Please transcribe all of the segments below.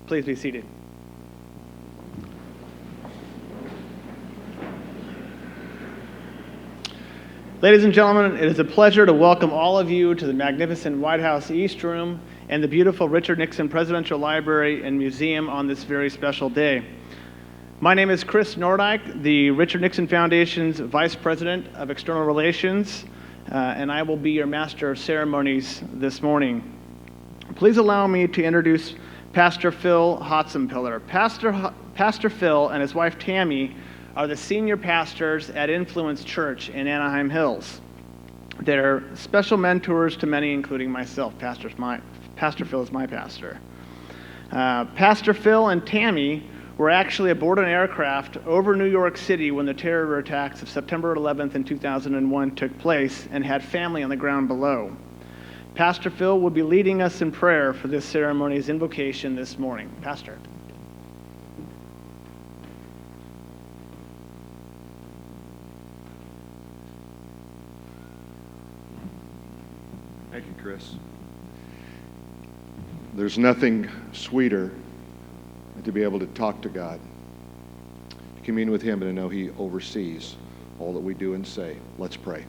Please be seated. Ladies and gentlemen, it is a pleasure to welcome all of you to the magnificent White House East Room and the beautiful Richard Nixon Presidential Library and Museum on this very special day. My name is Chris Nordyke, the Richard Nixon Foundation's Vice President of External Relations, and I will be your Master of Ceremonies this morning. Please allow me to introduce Pastor Phil Hotzenpiller. Pastor Phil and his wife Tammy are the senior pastors at Influence Church in Anaheim Hills. They're special mentors to many, including myself. Pastor Phil is my pastor. Pastor Phil and Tammy were actually aboard an aircraft over New York City when the terror attacks of September 11th in 2001 took place and had family on the ground below. Pastor Phil will be leading us in prayer for this ceremony's invocation this morning. Pastor. Thank you, Chris. There's nothing sweeter than to be able to talk to God, to commune with Him, and to know He oversees all that we do and say. Let's pray.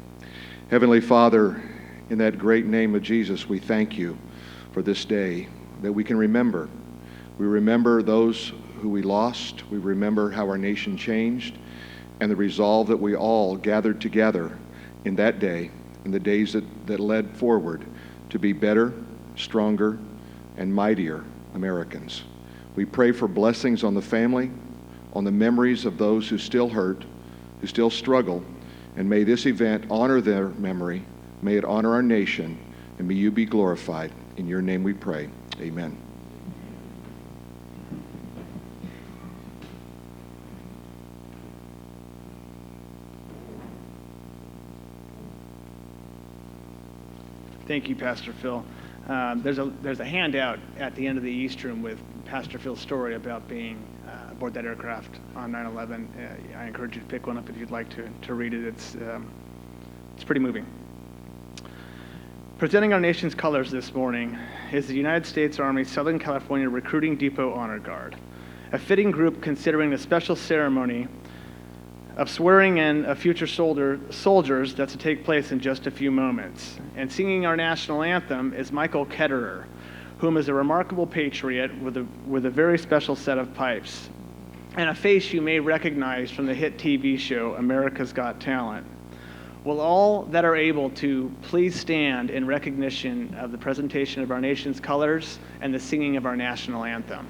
Heavenly Father, in that great name of Jesus, we thank you for this day that we can remember. We remember those who we lost. We remember how our nation changed and the resolve that we all gathered together in that day, in the days that led forward to be better, stronger, and mightier Americans. We pray for blessings on the family, on the memories of those who still hurt, who still struggle, and may this event honor their memory. May it honor our nation, and may you be glorified. In your name we pray. Amen. Thank you, Pastor Phil. There's a handout at the end of the East Room with Pastor Phil's story about being aboard that aircraft on 9/11. I encourage you to pick one up if you'd like to read it. It's pretty moving. Presenting our nation's colors this morning is the United States Army Southern California Recruiting Depot Honor Guard, a fitting group considering the special ceremony of swearing in of future soldiers that's to take place in just a few moments. And singing our national anthem is Michael Ketterer, whom is a remarkable patriot with a very special set of pipes, and a face you may recognize from the hit TV show America's Got Talent. Will all that are able to please stand in recognition of the presentation of our nation's colors and the singing of our national anthem.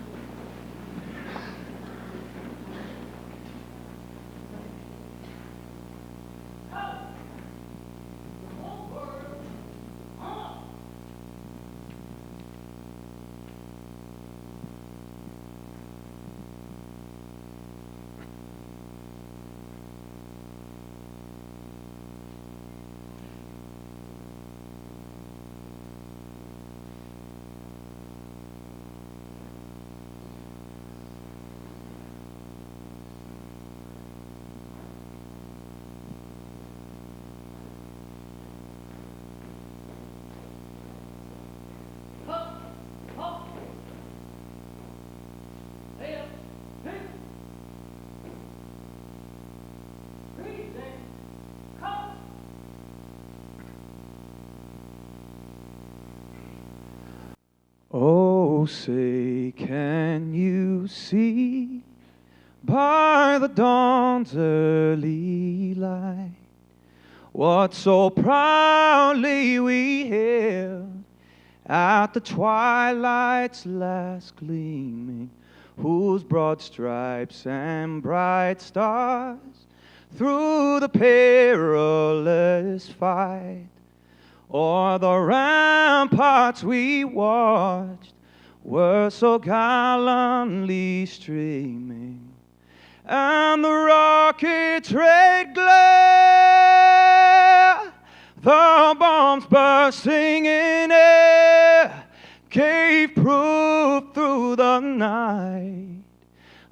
Oh, say, can you see by the dawn's early light what so proudly we hailed at the twilight's last gleaming, whose broad stripes and bright stars through the perilous fight o'er the ramparts we watched were so gallantly streaming, and the rocket's red glare, the bombs bursting in air, gave proof through the night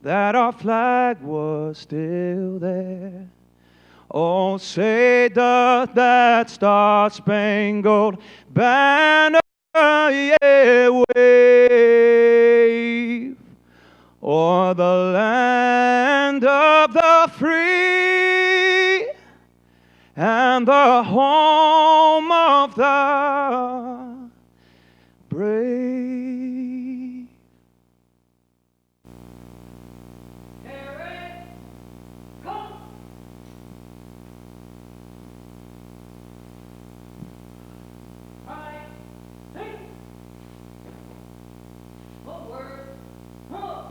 that our flag was still there. Oh, say doth that star-spangled banner yet wave the land of the free and the home of the brave. Carry, come. Right, think. Forward, huh.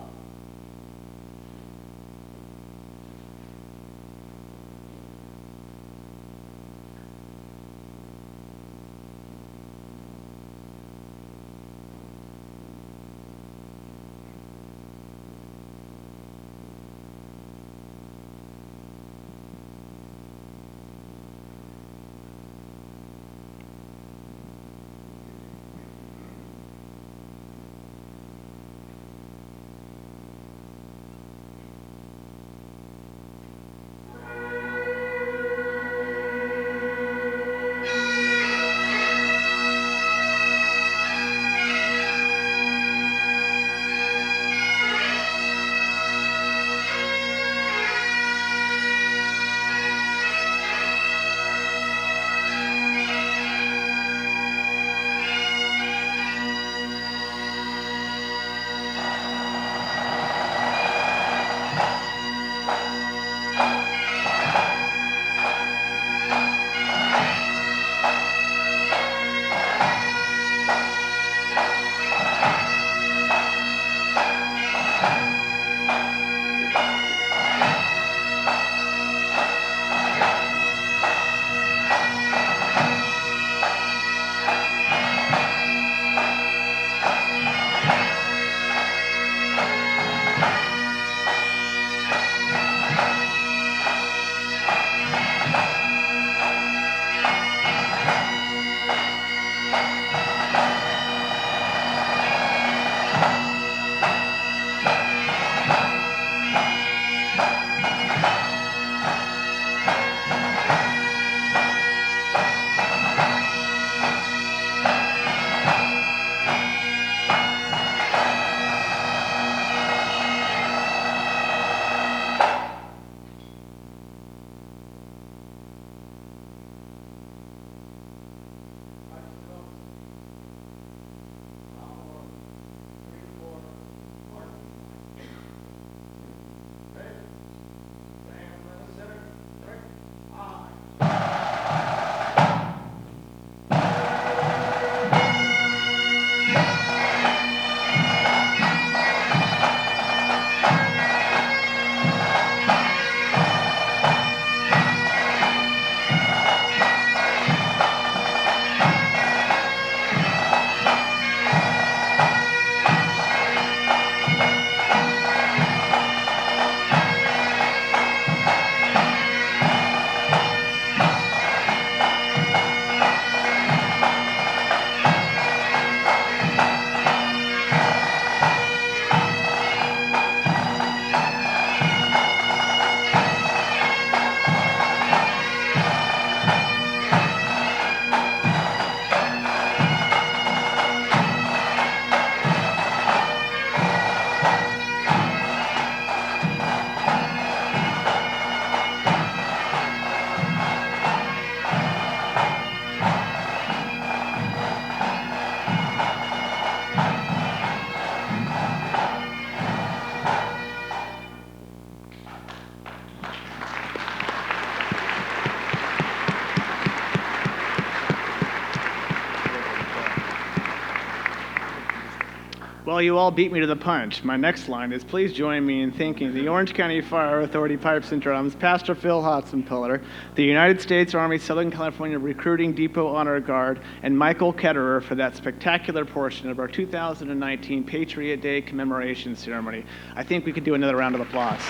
Well, you all beat me to the punch. My next line is, please join me in thanking the Orange County Fire Authority Pipes and Drums, Pastor Phil Hudson Pillar, the United States Army Southern California Recruiting Depot Honor Guard, and Michael Ketterer for that spectacular portion of our 2019 Patriot Day commemoration ceremony. I think we could do another round of applause.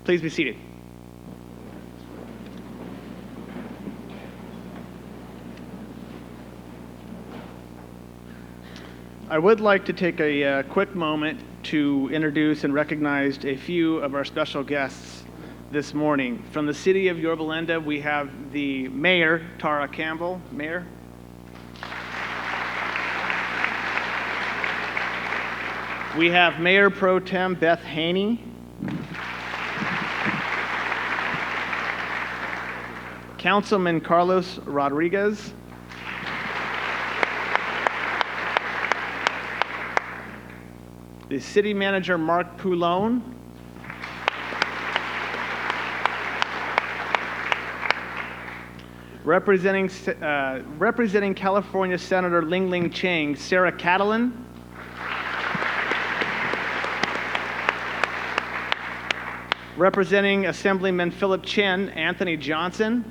Please be seated. I would like to take a quick moment to introduce and recognize a few of our special guests this morning. From the city of Yorba Linda, we have the mayor, Tara Campbell. Mayor. We have Mayor Pro Tem Beth Haney. Councilman Carlos Rodriguez. The city manager, Mark Poulon. Representing California Senator Ling Ling Chang, Sarah Catalan. Representing Assemblyman Philip Chen, Anthony Johnson.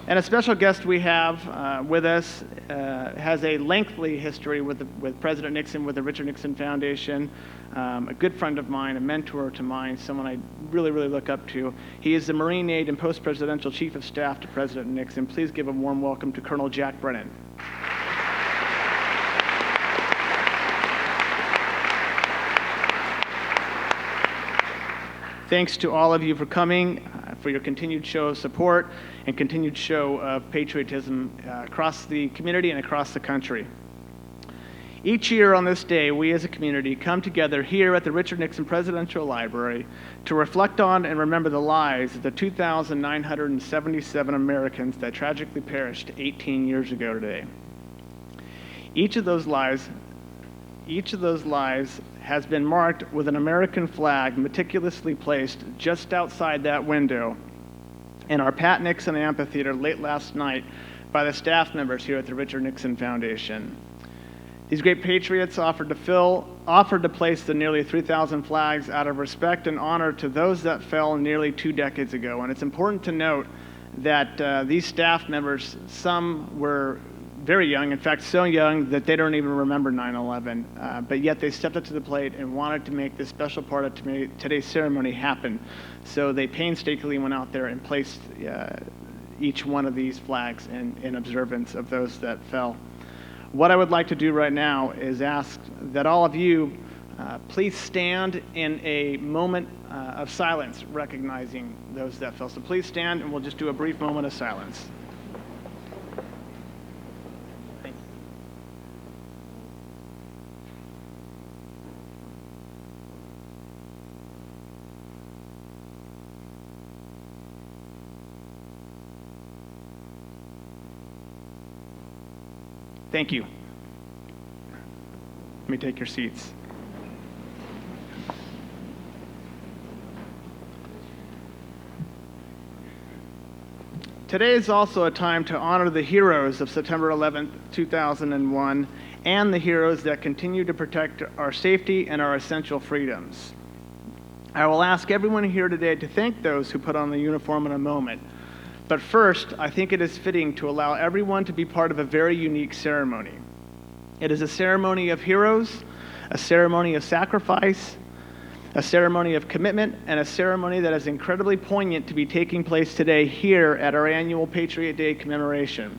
And a special guest we have with us has a lengthy history with President Nixon, with the Richard Nixon Foundation, a good friend of mine, a mentor to mine, someone I really, really look up to. He is the Marine Aide and Post-Presidential Chief of Staff to President Nixon. Please give a warm welcome to Colonel Jack Brennan. Thanks to all of you for coming, for your continued show of support and continued show of patriotism across the community and across the country. Each year on this day, we as a community come together here at the Richard Nixon Presidential Library to reflect on and remember the lives of the 2,977 Americans that tragically perished 18 years ago today. Each of those lives has been marked with an American flag meticulously placed just outside that window in our Pat Nixon Amphitheater late last night by the staff members here at the Richard Nixon Foundation. These great patriots offered to place the nearly 3,000 flags out of respect and honor to those that fell nearly 2 decades ago. And it's important to note that these staff members, some were very young, in fact, so young that they don't even remember 9/11, but yet they stepped up to the plate and wanted to make this special part of today's ceremony happen. So they painstakingly went out there and placed each one of these flags in observance of those that fell. What I would like to do right now is ask that all of you please stand in a moment of silence, recognizing those that fell. So please stand, and we'll just do a brief moment of silence. Thank you. Let me take your seats. Today is also a time to honor the heroes of September 11th, 2001, and the heroes that continue to protect our safety and our essential freedoms. I will ask everyone here today to thank those who put on the uniform in a moment. But first, I think it is fitting to allow everyone to be part of a very unique ceremony. It is a ceremony of heroes, a ceremony of sacrifice, a ceremony of commitment, and a ceremony that is incredibly poignant to be taking place today here at our annual Patriot Day commemoration.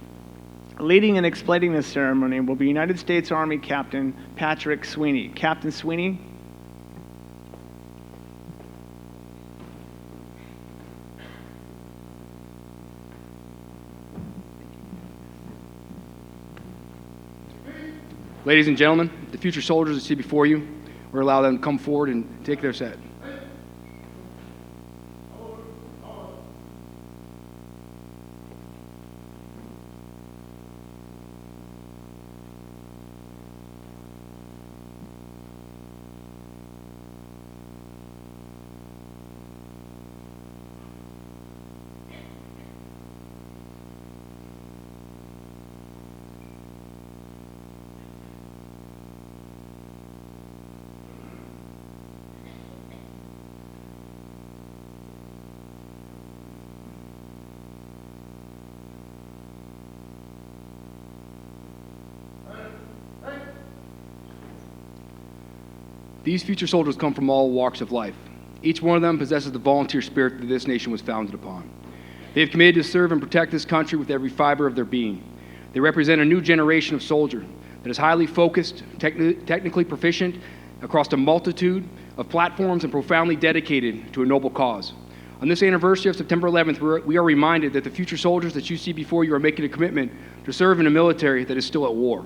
Leading and explaining this ceremony will be United States Army Captain Patrick Sweeney. Captain Sweeney. Ladies and gentlemen, the future soldiers that see before you, we're allowed them to come forward and take their set. These future soldiers come from all walks of life. Each one of them possesses the volunteer spirit that this nation was founded upon. They have committed to serve and protect this country with every fiber of their being. They represent a new generation of soldier that is highly focused, technically proficient, across a multitude of platforms and profoundly dedicated to a noble cause. On this anniversary of September 11th, we are reminded that the future soldiers that you see before you are making a commitment to serve in a military that is still at war.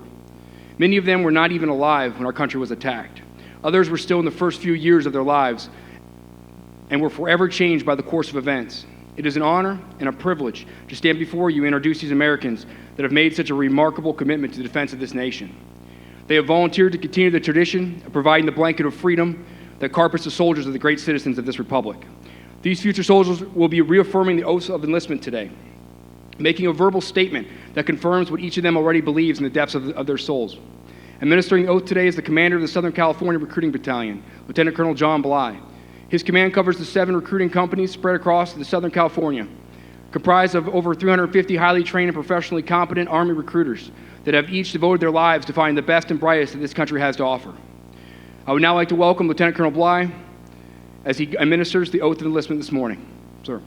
Many of them were not even alive when our country was attacked. Others were still in the first few years of their lives and were forever changed by the course of events. It is an honor and a privilege to stand before you and introduce these Americans that have made such a remarkable commitment to the defense of this nation. They have volunteered to continue the tradition of providing the blanket of freedom that carpets the soldiers of the great citizens of this republic. These future soldiers will be reaffirming the oaths of enlistment today, making a verbal statement that confirms what each of them already believes in the depths of their souls. Administering the oath today is the commander of the Southern California Recruiting Battalion, Lieutenant Colonel John Bly. His command covers the 7 recruiting companies spread across the Southern California, comprised of over 350 highly trained and professionally competent Army recruiters that have each devoted their lives to finding the best and brightest that this country has to offer. I would now like to welcome Lieutenant Colonel Bly as he administers the oath of enlistment this morning. Sir.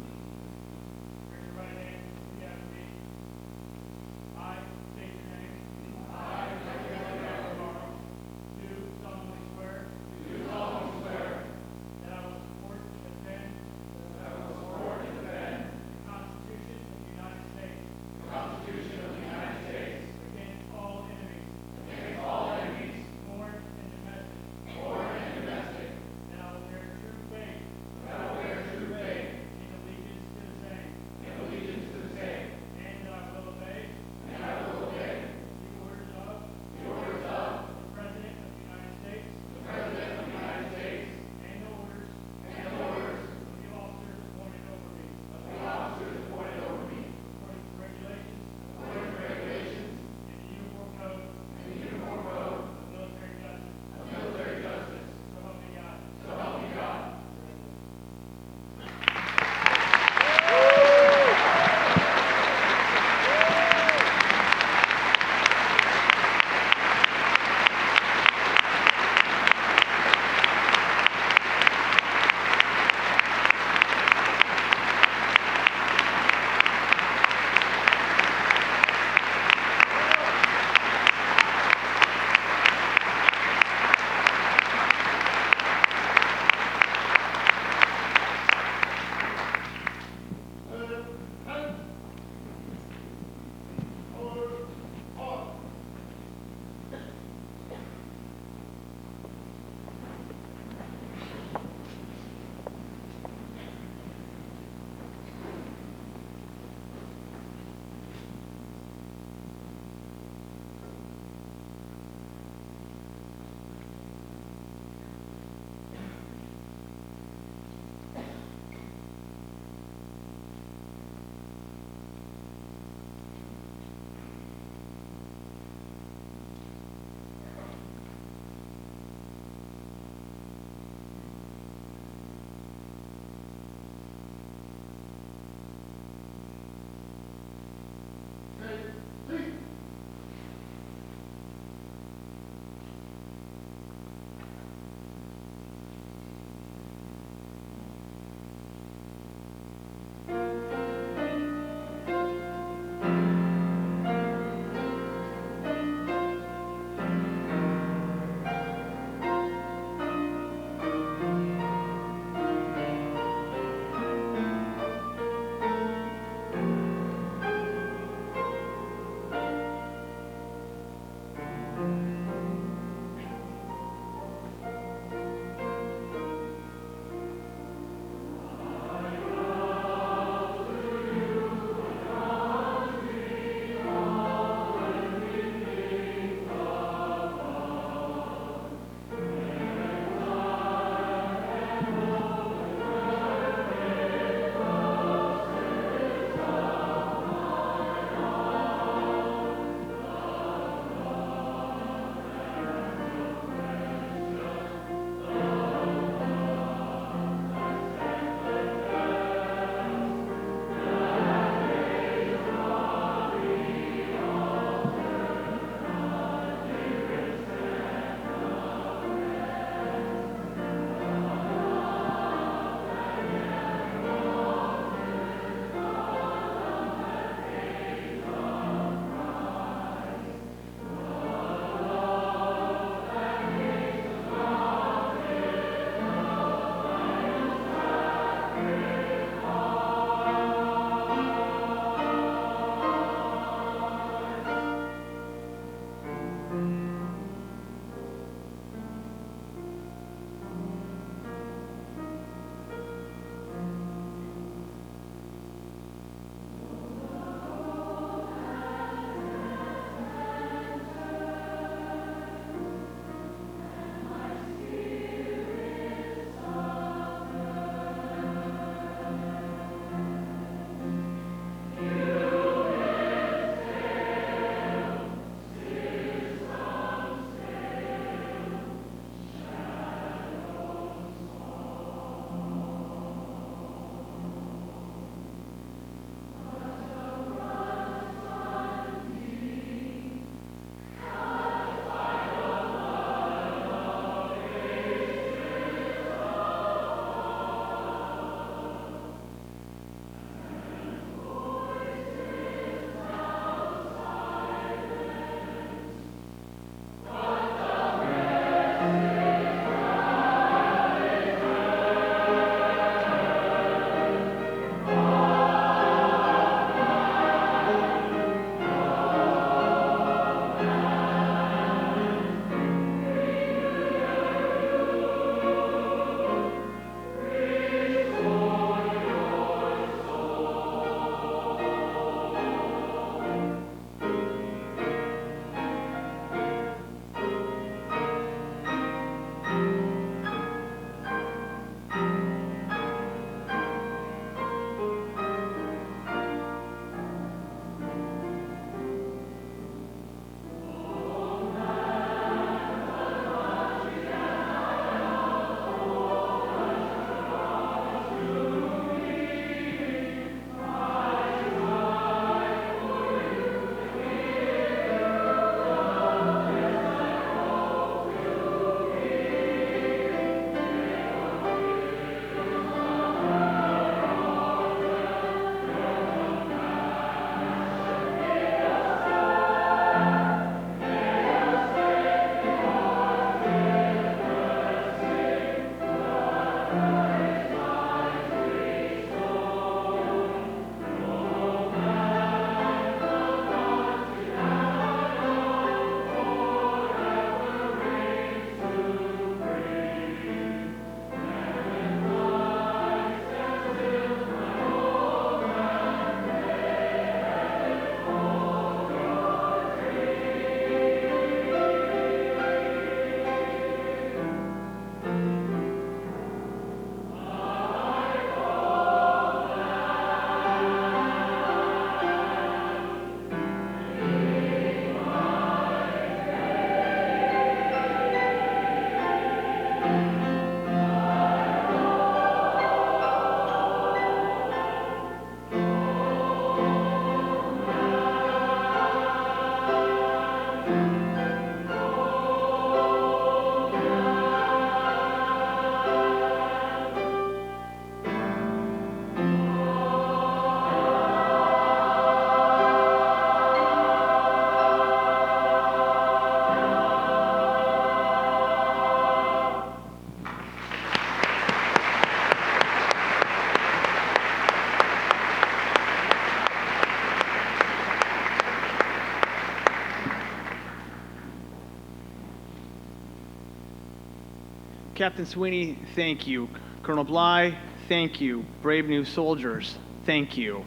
Captain Sweeney, thank you. Colonel Bly, thank you. Brave new soldiers, thank you.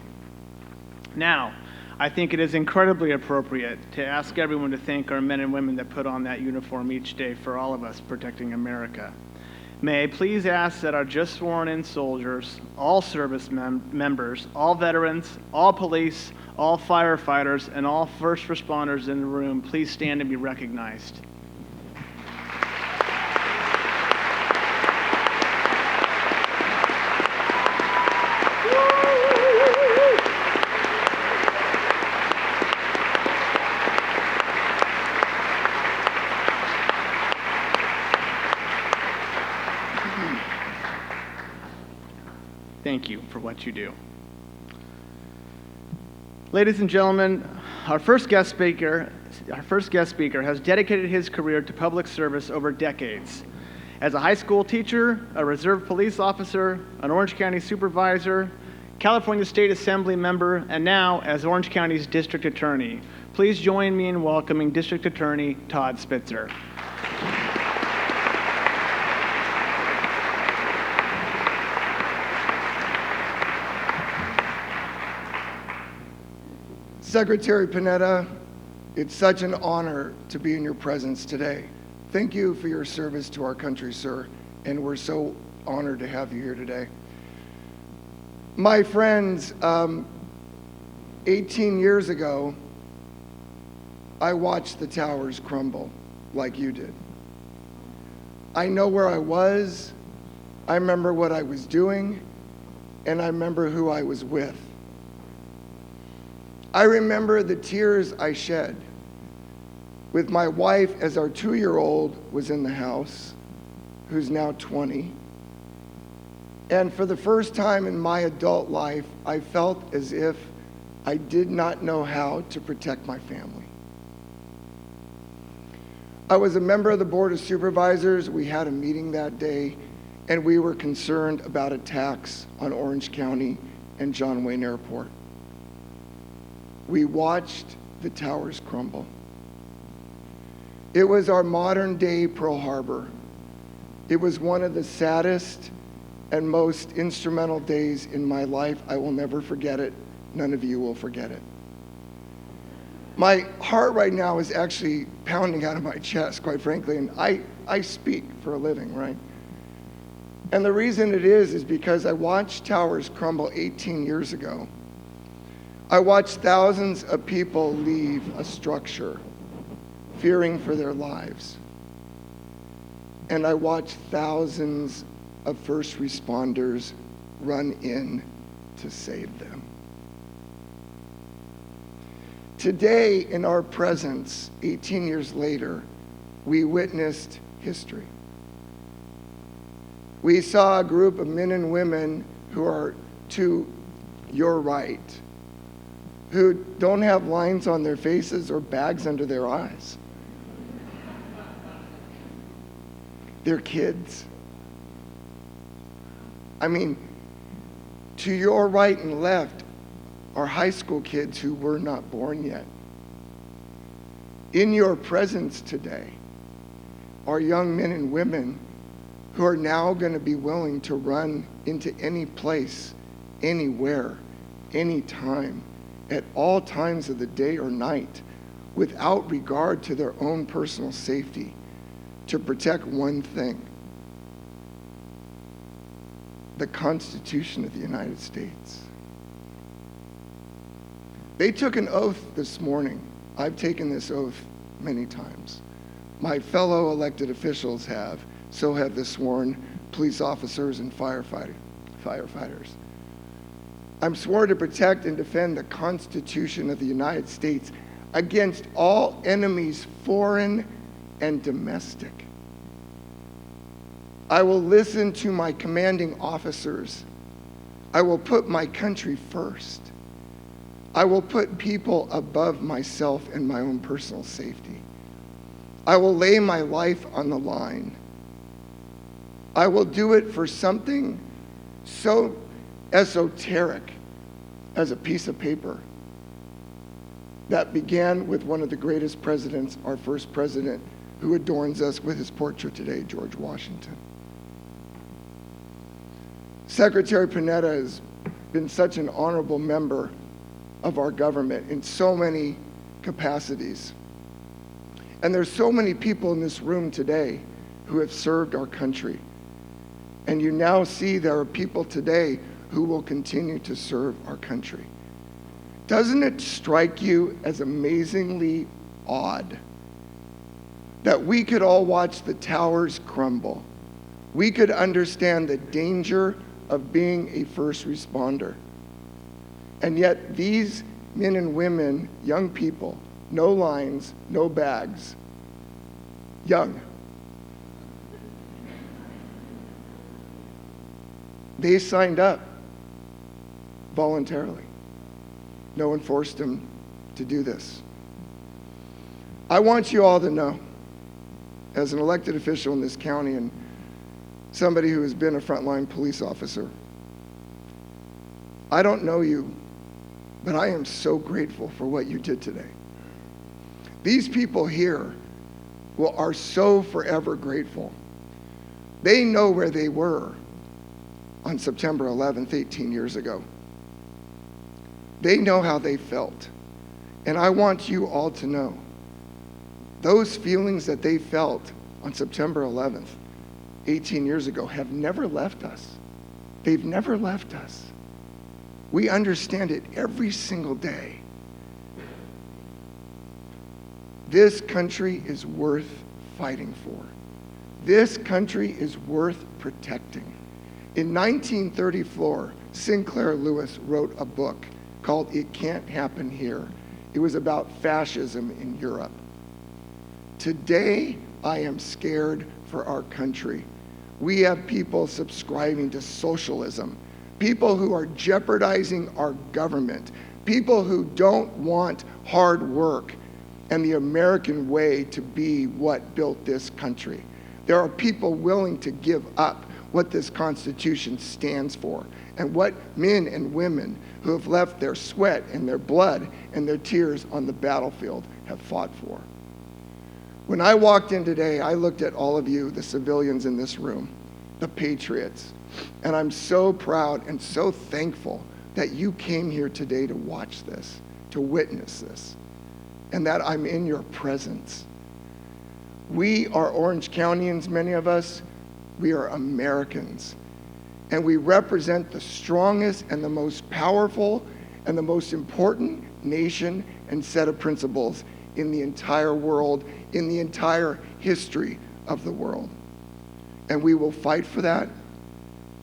Now, I think it is incredibly appropriate to ask everyone to thank our men and women that put on that uniform each day for all of us protecting America. May I please ask that our just sworn in soldiers, all service members, all veterans, all police, all firefighters, and all first responders in the room please stand and be recognized. Thank you for what you do. Ladies and gentlemen, our first guest speaker has dedicated his career to public service over decades. As a high school teacher, a reserve police officer, an Orange County supervisor, California State Assembly member, and now as Orange County's district attorney. Please join me in welcoming District Attorney Todd Spitzer. Secretary Mineta, it's such an honor to be in your presence today. Thank you for your service to our country, sir, and we're so honored to have you here today. My friends, 18 years ago, I watched the towers crumble like you did. I know where I was, I remember what I was doing, and I remember who I was with. I remember the tears I shed with my wife as our 2-year-old was in the house, who's now 20. And for the first time in my adult life, I felt as if I did not know how to protect my family. I was a member of the Board of Supervisors. We had a meeting that day, and we were concerned about attacks on Orange County and John Wayne Airport. We watched the towers crumble. It was our modern day Pearl Harbor. It was one of the saddest and most instrumental days in my life. I will never forget it. None of you will forget it. My heart right now is actually pounding out of my chest, quite frankly, and I speak for a living, right? And the reason it is because I watched towers crumble 18 years ago. I watched thousands of people leave a structure, fearing for their lives. And I watched thousands of first responders run in to save them. Today, in our presence, 18 years later, we witnessed history. We saw a group of men and women who are to your right, who don't have lines on their faces or bags under their eyes. They're kids. I mean, to your right and left are high school kids who were not born yet. In your presence today are young men and women who are now going to be willing to run into any place, anywhere, anytime, at all times of the day or night, without regard to their own personal safety, to protect one thing: the Constitution of the United States. They took an oath this morning. I've taken this oath many times. My fellow elected officials have. So have the sworn police officers and firefighters. I'm sworn to protect and defend the Constitution of the United States against all enemies, foreign and domestic. I will listen to my commanding officers. I will put my country first. I will put people above myself and my own personal safety. I will lay my life on the line. I will do it for something so esoteric as a piece of paper that began with one of the greatest presidents, our first president, who adorns us with his portrait today, George Washington. Secretary Mineta has been such an honorable member of our government in so many capacities. And there's so many people in this room today who have served our country. And you now see there are people today who will continue to serve our country. Doesn't it strike you as amazingly odd that we could all watch the towers crumble? We could understand the danger of being a first responder. And yet these men and women, young people, no lines, no bags, young, they signed up voluntarily. No one forced them to do this. I want you all to know, as an elected official in this county and somebody who has been a frontline police officer, I don't know you, but I am so grateful for what you did today. These people here are so forever grateful. They know where they were on September 11th, 18 years ago. They know how they felt. And I want you all to know those feelings that they felt on September 11th, 18 years ago, have never left us. They've never left us. We understand it every single day. This country is worth fighting for. This country is worth protecting. In 1934, Sinclair Lewis wrote a book called It Can't Happen Here. It was about fascism in Europe. Today, I am scared for our country. We have people subscribing to socialism, people who are jeopardizing our government, people who don't want hard work and the American way to be what built this country. There are people willing to give up what this Constitution stands for and what men and women who have left their sweat and their blood and their tears on the battlefield have fought for. When I walked in today, I looked at all of you, the civilians in this room, the patriots, and I'm so proud and so thankful that you came here today to watch this, to witness this, and that I'm in your presence. We are Orange Countyans, many of us. We are Americans, and we represent the strongest and the most powerful and the most important nation and set of principles in the entire world, in the entire history of the world. And we will fight for that.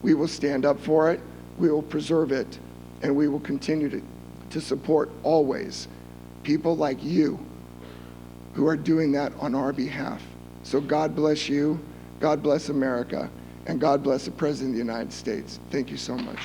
We will stand up for it. We will preserve it. And we will continue to support always people like you who are doing that on our behalf. So God bless you. God bless America. And God bless the President of the United States. Thank you so much.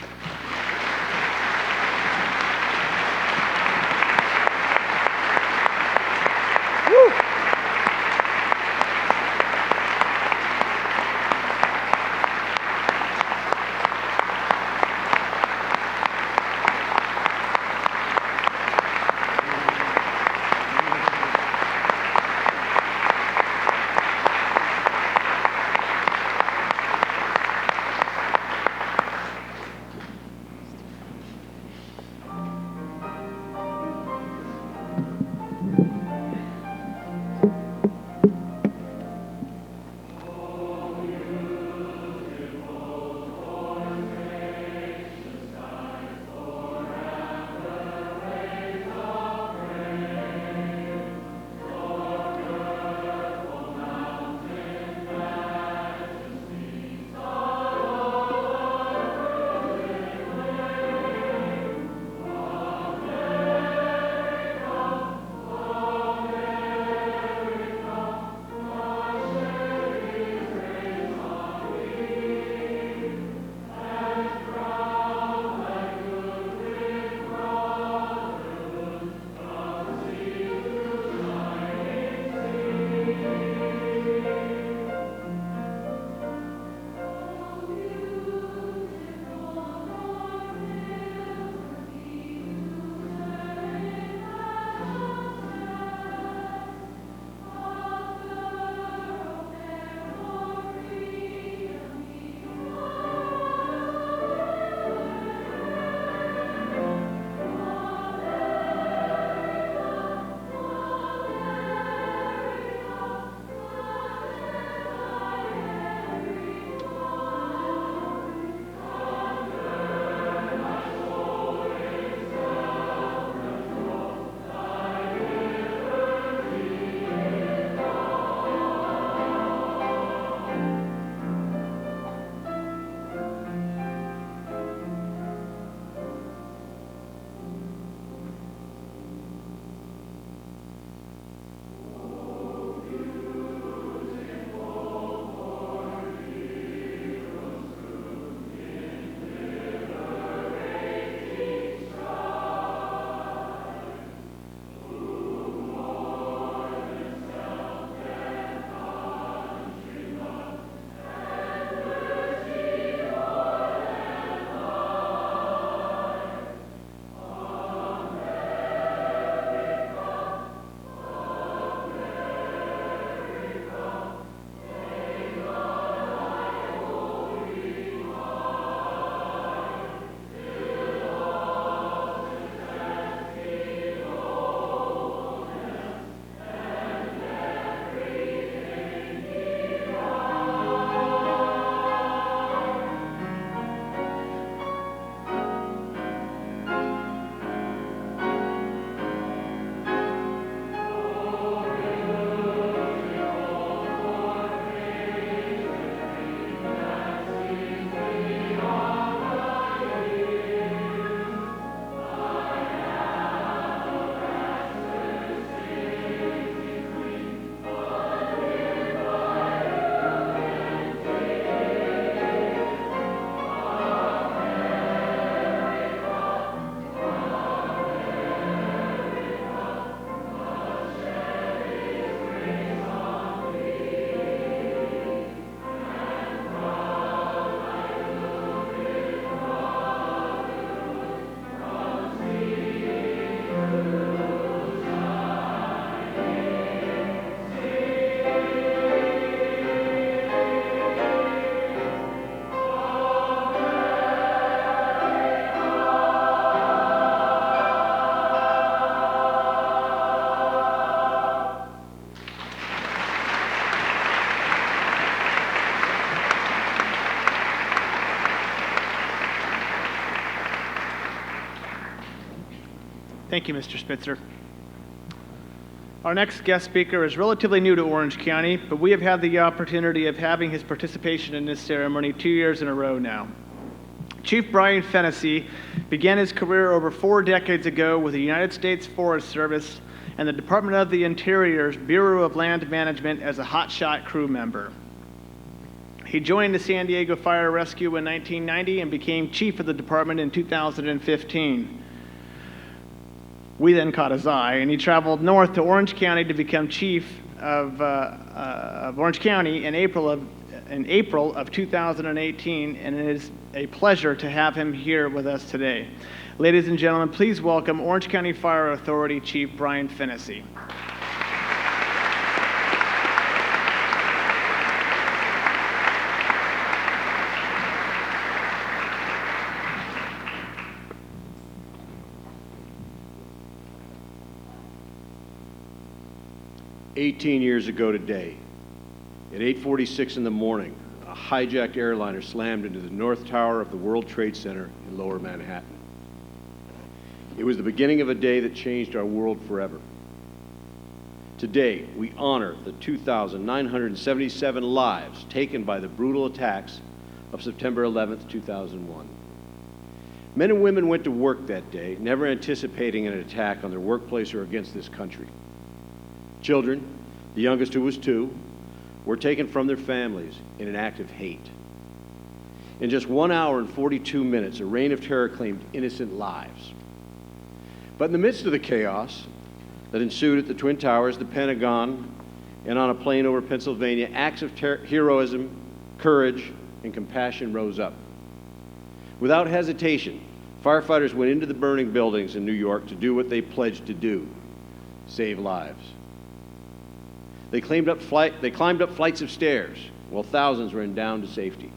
Thank you, Mr. Spitzer. Our next guest speaker is relatively new to Orange County, but we have had the opportunity of having his participation in this ceremony 2 years in a row now. Chief Brian Fennessy began his career over 4 decades ago with the United States Forest Service and the Department of the Interior's Bureau of Land Management as a hotshot crew member. He joined the San Diego Fire Rescue in 1990 and became chief of the department in 2015. We then caught his eye, and he traveled north to Orange County to become chief of Orange County in April of 2018, and it is a pleasure to have him here with us today. Ladies and gentlemen, please welcome Orange County Fire Authority Chief Brian Fennessy. "18 years ago today, at 8:46 in the morning, a hijacked airliner slammed into the North Tower of the World Trade Center in Lower Manhattan. It was the beginning of a day that changed our world forever. Today, we honor the 2,977 lives taken by the brutal attacks of September 11th, 2001. Men and women went to work that day, never anticipating an attack on their workplace or against this country. Children, the youngest who was 2, were taken from their families in an act of hate. In just 1 hour and 42 minutes, a reign of terror claimed innocent lives. But in the midst of the chaos that ensued at the Twin Towers, the Pentagon, and on a plane over Pennsylvania, acts of heroism, courage, and compassion rose up. Without hesitation, firefighters went into the burning buildings in New York to do what they pledged to do: save lives. They climbed up flights of stairs while thousands ran down to safety.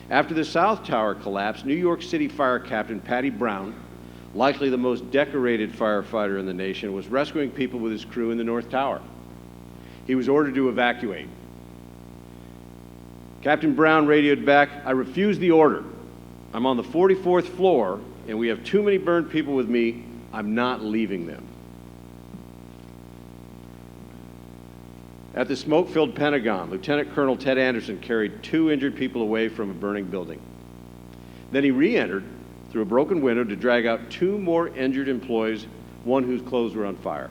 After the South Tower collapsed, New York City Fire Captain Patty Brown, likely the most decorated firefighter in the nation, was rescuing people with his crew in the North Tower. He was ordered to evacuate. Captain Brown radioed back, "I refuse the order. I'm on the 44th floor, and we have too many burned people with me. I'm not leaving them." At the smoke-filled Pentagon, Lieutenant Colonel Ted Anderson carried 2 injured people away from a burning building. Then he re-entered through a broken window to drag out 2 more injured employees, one whose clothes were on fire.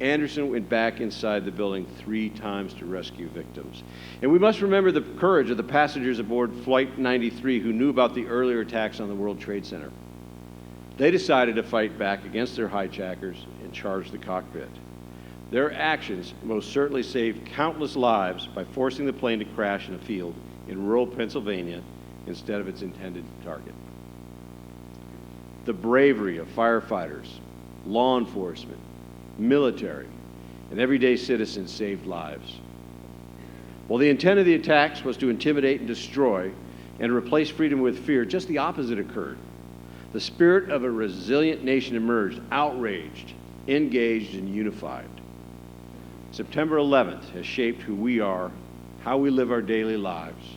Anderson went back inside the building 3 times to rescue victims. And we must remember the courage of the passengers aboard Flight 93 who knew about the earlier attacks on the World Trade Center. They decided to fight back against their hijackers and charge the cockpit. Their actions most certainly saved countless lives by forcing the plane to crash in a field in rural Pennsylvania instead of its intended target. The bravery of firefighters, law enforcement, military, and everyday citizens saved lives. While the intent of the attacks was to intimidate and destroy and replace freedom with fear, just the opposite occurred. The spirit of a resilient nation emerged, outraged, engaged, and unified. September 11th has shaped who we are, how we live our daily lives,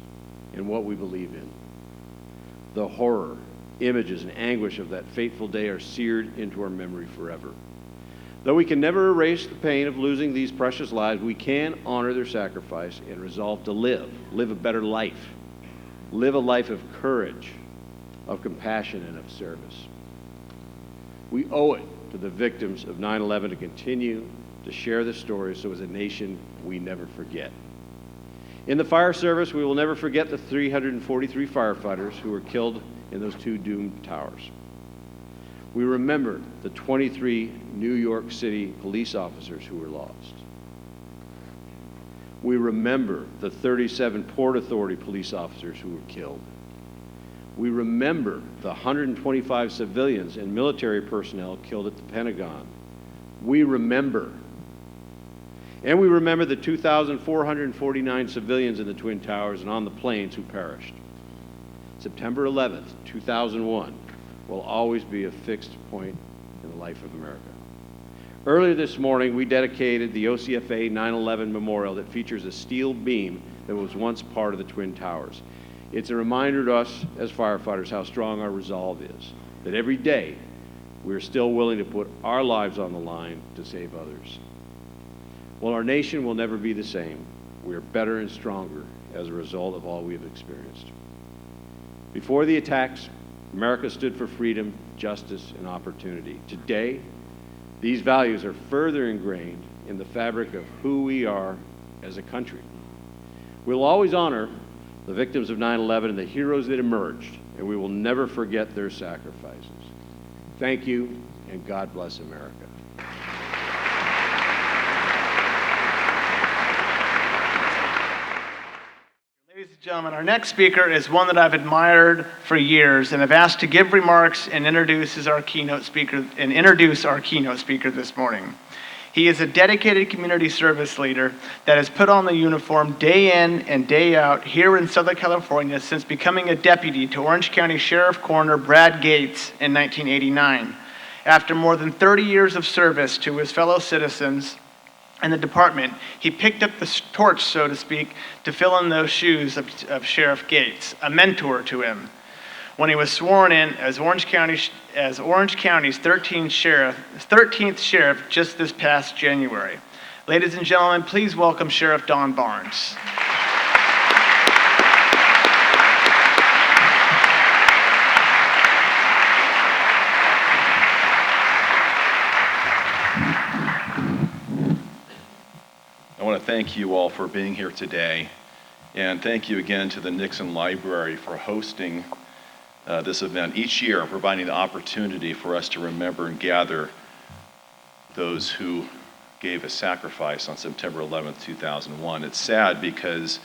and what we believe in. The horror, images, and anguish of that fateful day are seared into our memory forever. Though we can never erase the pain of losing these precious lives, we can honor their sacrifice and resolve to live a better life, live a life of courage, of compassion, and of service. We owe it to the victims of 9/11 to continue to share the story so as a nation we never forget. In the fire service, we will never forget the 343 firefighters who were killed in those 2 doomed towers. We remember the 23 New York City police officers who were lost. We remember the 37 Port Authority police officers who were killed. We remember the 125 civilians and military personnel killed at the Pentagon. We remember. And we remember the 2,449 civilians in the Twin Towers and on the planes who perished. September 11th, 2001 will always be a fixed point in the life of America. Earlier this morning, we dedicated the OCFA 9/11 Memorial that features a steel beam that was once part of the Twin Towers. It's a reminder to us as firefighters how strong our resolve is, that every day we are still willing to put our lives on the line to save others. While our nation will never be the same, we are better and stronger as a result of all we have experienced. Before the attacks, America stood for freedom, justice, and opportunity. Today, these values are further ingrained in the fabric of who we are as a country. We'll always honor the victims of 9/11 and the heroes that emerged, and we will never forget their sacrifices. Thank you, and God bless America. Ladies and gentlemen, our next speaker is one that I've admired for years and have asked to give remarks and introduce our keynote speaker this morning. He is a dedicated community service leader that has put on the uniform day in and day out here in Southern California since becoming a deputy to Orange County Sheriff Coroner Brad Gates in 1989. After more than 30 years of service to his fellow citizens in the department, he picked up the torch, so to speak, to fill in those shoes of Sheriff Gates, a mentor to him, when he was sworn in as Orange County's 13th sheriff just this past January. Ladies and gentlemen, please welcome Sheriff Don Barnes. I want to thank you all for being here today, and thank you again to the Nixon Library for hosting this event each year, providing the opportunity for us to remember and gather those who gave a sacrifice on September 11th, 2001. It's sad because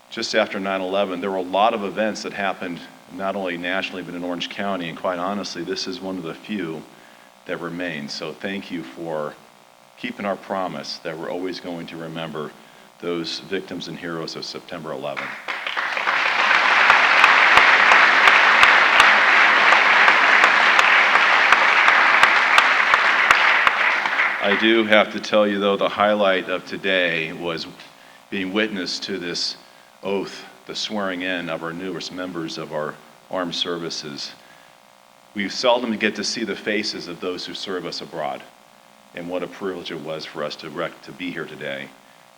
just after 9/11, there were a lot of events that happened not only nationally but in Orange County, and quite honestly, this is one of the few that remain. So thank you for keeping our promise that we're always going to remember those victims and heroes of September 11th. I do have to tell you, though, the highlight of today was being witness to this oath, the swearing in of our newest members of our armed services. We seldom get to see the faces of those who serve us abroad, and what a privilege it was for us to be here today,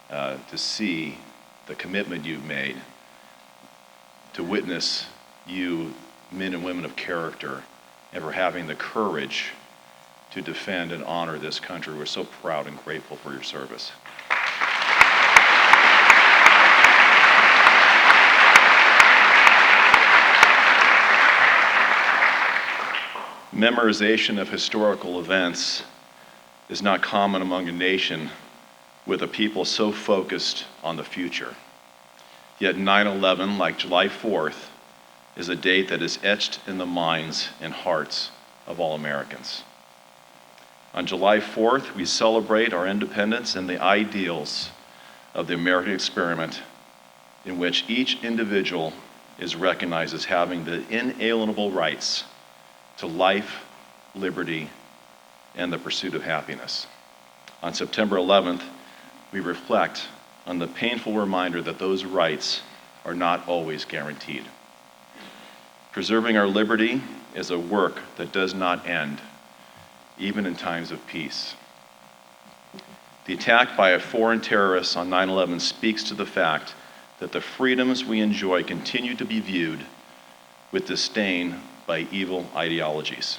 to see the commitment you've made, to witness you, men and women of character, and for having the courage to defend and honor this country. We're so proud and grateful for your service. Memorization of historical events is not common among a nation with a people so focused on the future. Yet 9/11, like July 4th, is a date that is etched in the minds and hearts of all Americans. On July 4th, we celebrate our independence and the ideals of the American experiment, in which each individual is recognized as having the inalienable rights to life, liberty, and the pursuit of happiness. On September 11th, we reflect on the painful reminder that those rights are not always guaranteed. Preserving our liberty is a work that does not end, even in times of peace. The attack by a foreign terrorist on 9/11 speaks to the fact that the freedoms we enjoy continue to be viewed with disdain by evil ideologies.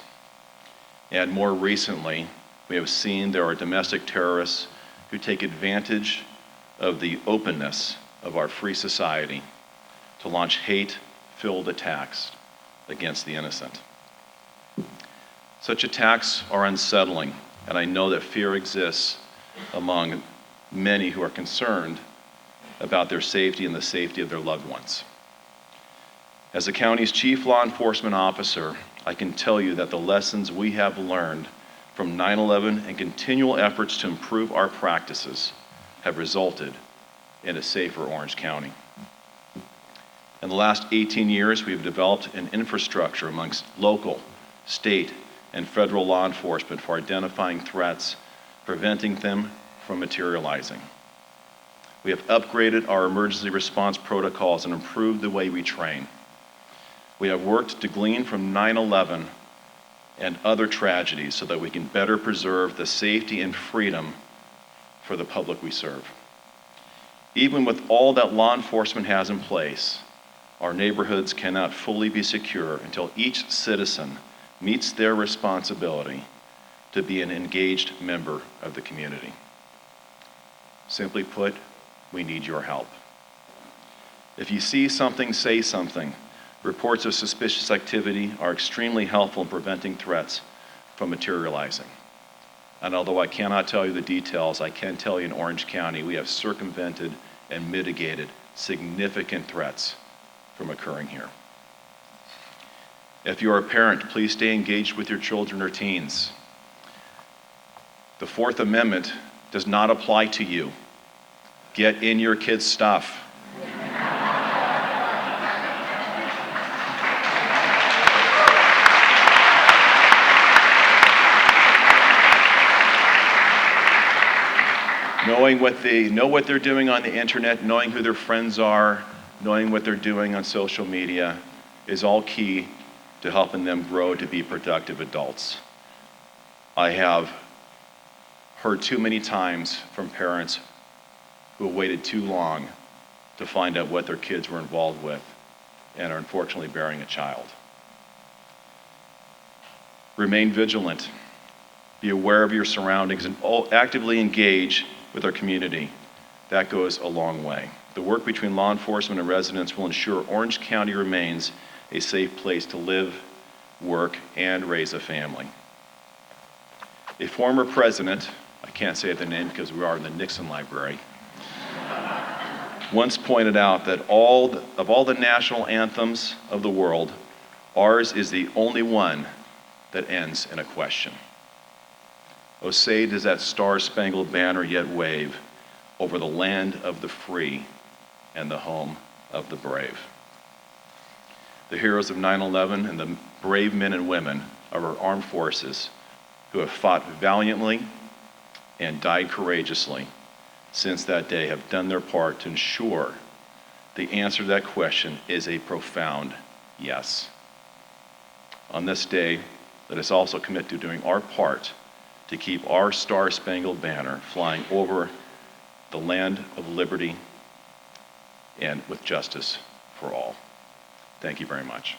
And more recently, we have seen there are domestic terrorists who take advantage of the openness of our free society to launch hate-filled attacks against the innocent. Such attacks are unsettling, and I know that fear exists among many who are concerned about their safety and the safety of their loved ones. As the county's chief law enforcement officer, I can tell you that the lessons we have learned from 9/11 and continual efforts to improve our practices have resulted in a safer Orange County. In the last 18 years, we've developed an infrastructure amongst local, state, and federal law enforcement for identifying threats, preventing them from materializing. We have upgraded our emergency response protocols and improved the way we train. We have worked to glean from 9/11 and other tragedies so that we can better preserve the safety and freedom for the public we serve. Even with all that law enforcement has in place, our neighborhoods cannot fully be secure until each citizen meets their responsibility to be an engaged member of the community. Simply put, we need your help. If you see something, say something. Reports of suspicious activity are extremely helpful in preventing threats from materializing. And although I cannot tell you the details, I can tell you in Orange County, we have circumvented and mitigated significant threats from occurring here. If you're a parent, please stay engaged with your children or teens. The Fourth Amendment does not apply to you. Get in your kids' stuff. Know what they're doing on the internet, knowing who their friends are, knowing what they're doing on social media is all key to helping them grow to be productive adults. I have heard too many times from parents who have waited too long to find out what their kids were involved with and are unfortunately bearing a child. Remain vigilant. Be aware of your surroundings and actively engage with our community. That goes a long way. The work between law enforcement and residents will ensure Orange County remains a safe place to live, work, and raise a family. A former president, I can't say the name because we are in the Nixon library, once pointed out that of all the national anthems of the world, ours is the only one that ends in a question. Oh, say does that star-spangled banner yet wave over the land of the free and the home of the brave. The heroes of 9/11 and the brave men and women of our armed forces who have fought valiantly and died courageously since that day have done their part to ensure the answer to that question is a profound yes. On this day, let us also commit to doing our part to keep our star-spangled banner flying over the land of liberty and with justice for all. Thank you very much.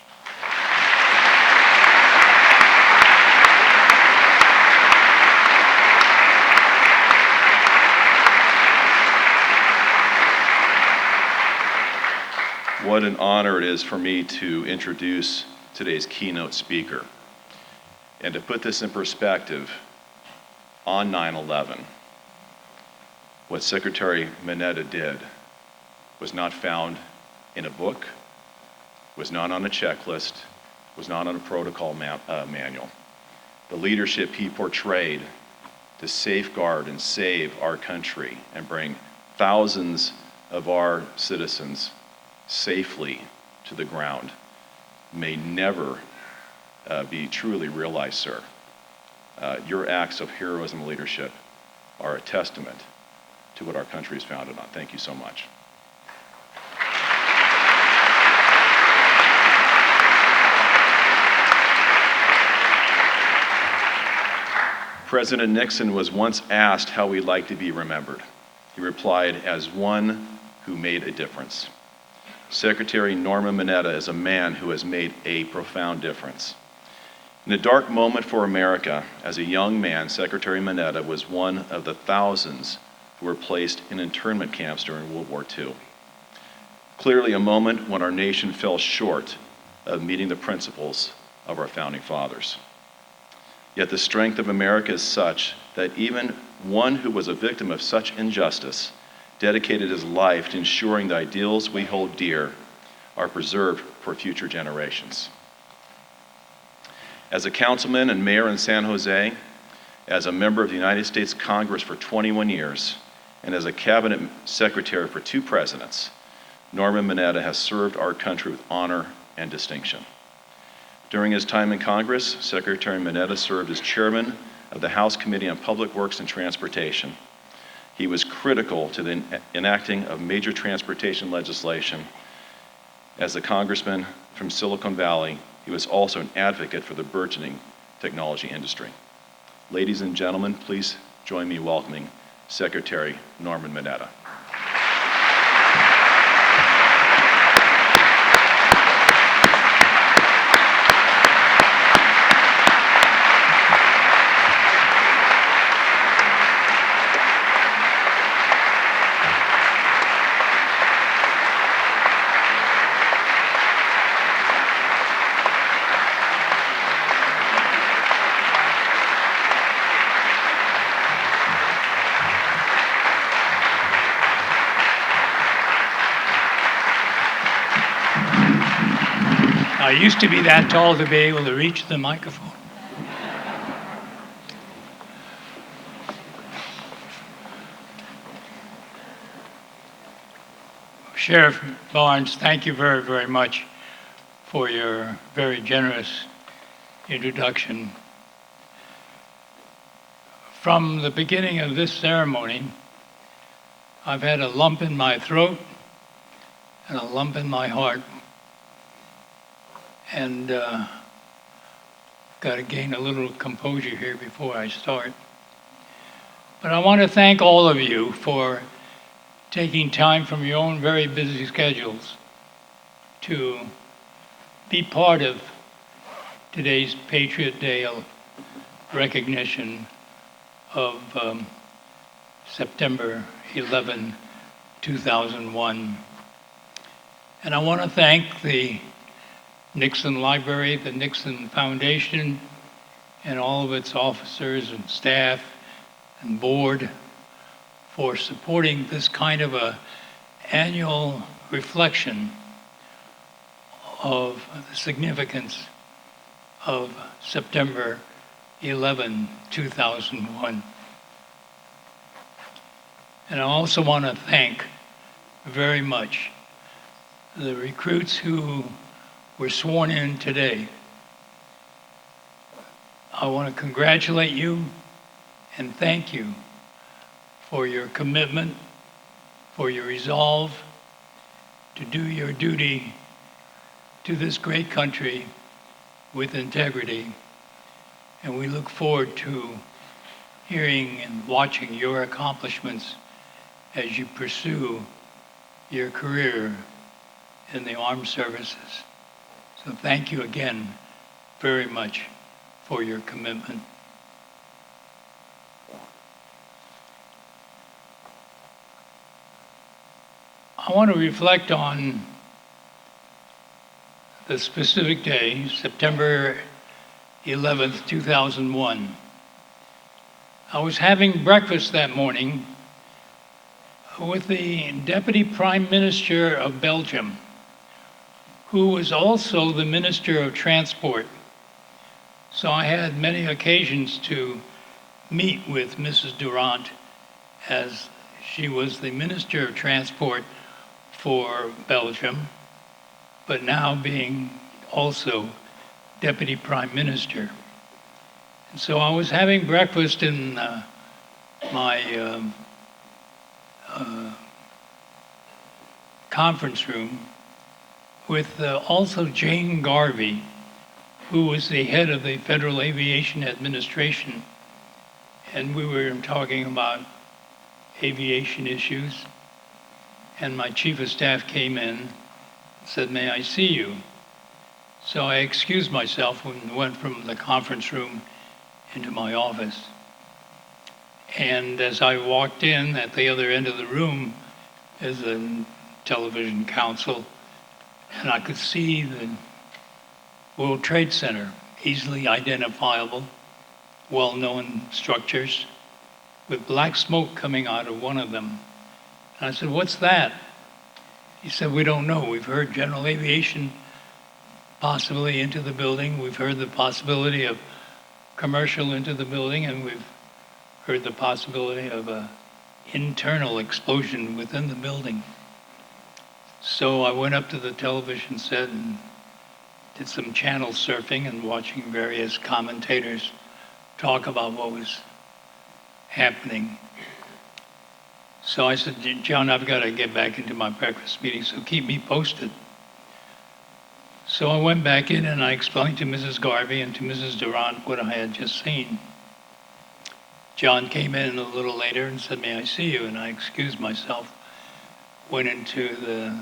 What an honor it is for me to introduce today's keynote speaker. And to put this in perspective, on 9/11, what Secretary Mineta did was not found in a book, was not on a checklist, was not on a protocol manual. The leadership he portrayed to safeguard and save our country and bring thousands of our citizens safely to the ground may never be truly realized, sir. Your acts of heroism and leadership are a testament to what our country is founded on. Thank you so much. President Nixon was once asked how he'd like to be remembered. He replied, as one who made a difference. Secretary Norman Mineta is a man who has made a profound difference. In a dark moment for America, as a young man, Secretary Mineta was one of the thousands who were placed in internment camps during World War II. Clearly a moment when our nation fell short of meeting the principles of our founding fathers. Yet the strength of America is such that even one who was a victim of such injustice dedicated his life to ensuring the ideals we hold dear are preserved for future generations. As a councilman and mayor in San Jose, as a member of the United States Congress for 21 years, and as a cabinet secretary for 2 presidents, Norman Mineta has served our country with honor and distinction. During his time in Congress, Secretary Mineta served as chairman of the House Committee on Public Works and Transportation. He was critical to the enacting of major transportation legislation. As a congressman from Silicon Valley, he was also an advocate for the burgeoning technology industry. Ladies and gentlemen, please join me in welcoming Secretary Norman Mineta. I used to be that tall to be able to reach the microphone. Sheriff Barnes, thank you very, very much for your very generous introduction. From the beginning of this ceremony, I've had a lump in my throat and a lump in my heart. And got to gain a little composure here before I start. But I want to thank all of you for taking time from your own very busy schedules to be part of today's Patriot Day recognition of September 11, 2001. And I want to thank the Nixon Library, the Nixon Foundation, and all of its officers and staff and board for supporting this kind of a annual reflection of the significance of September 11, 2001. And I also want to thank very much the recruits who were sworn in today. I want to congratulate you and thank you for your commitment, for your resolve to do your duty to this great country with integrity. And we look forward to hearing and watching your accomplishments as you pursue your career in the armed services. So thank you again very much for your commitment. I want to reflect on the specific day, September 11th, 2001. I was having breakfast that morning with the Deputy Prime Minister of Belgium, who was also the Minister of Transport. So I had many occasions to meet with Mrs. Durant as she was the Minister of Transport for Belgium, but now being also Deputy Prime Minister. And so I was having breakfast in my conference room with also Jane Garvey, who was the head of the Federal Aviation Administration. And we were talking about aviation issues. And my chief of staff came in and said, "May I see you?" So I excused myself and went from the conference room into my office. And as I walked in, at the other end of the room is a television council, and I could see the World Trade Center, easily identifiable, well-known structures, with black smoke coming out of one of them. And I said, "What's that?" He said, "We don't know. We've heard general aviation possibly into the building. We've heard the possibility of commercial into the building, and we've heard the possibility of an internal explosion within the building." So I went up to the television set and did some channel surfing and watching various commentators talk about what was happening. So I said, "John, I've got to get back into my breakfast meeting, so keep me posted." So I went back in and I explained to Mrs. Garvey and to Mrs. Durant what I had just seen. John came in a little later and said, "May I see you?" And I excused myself, went into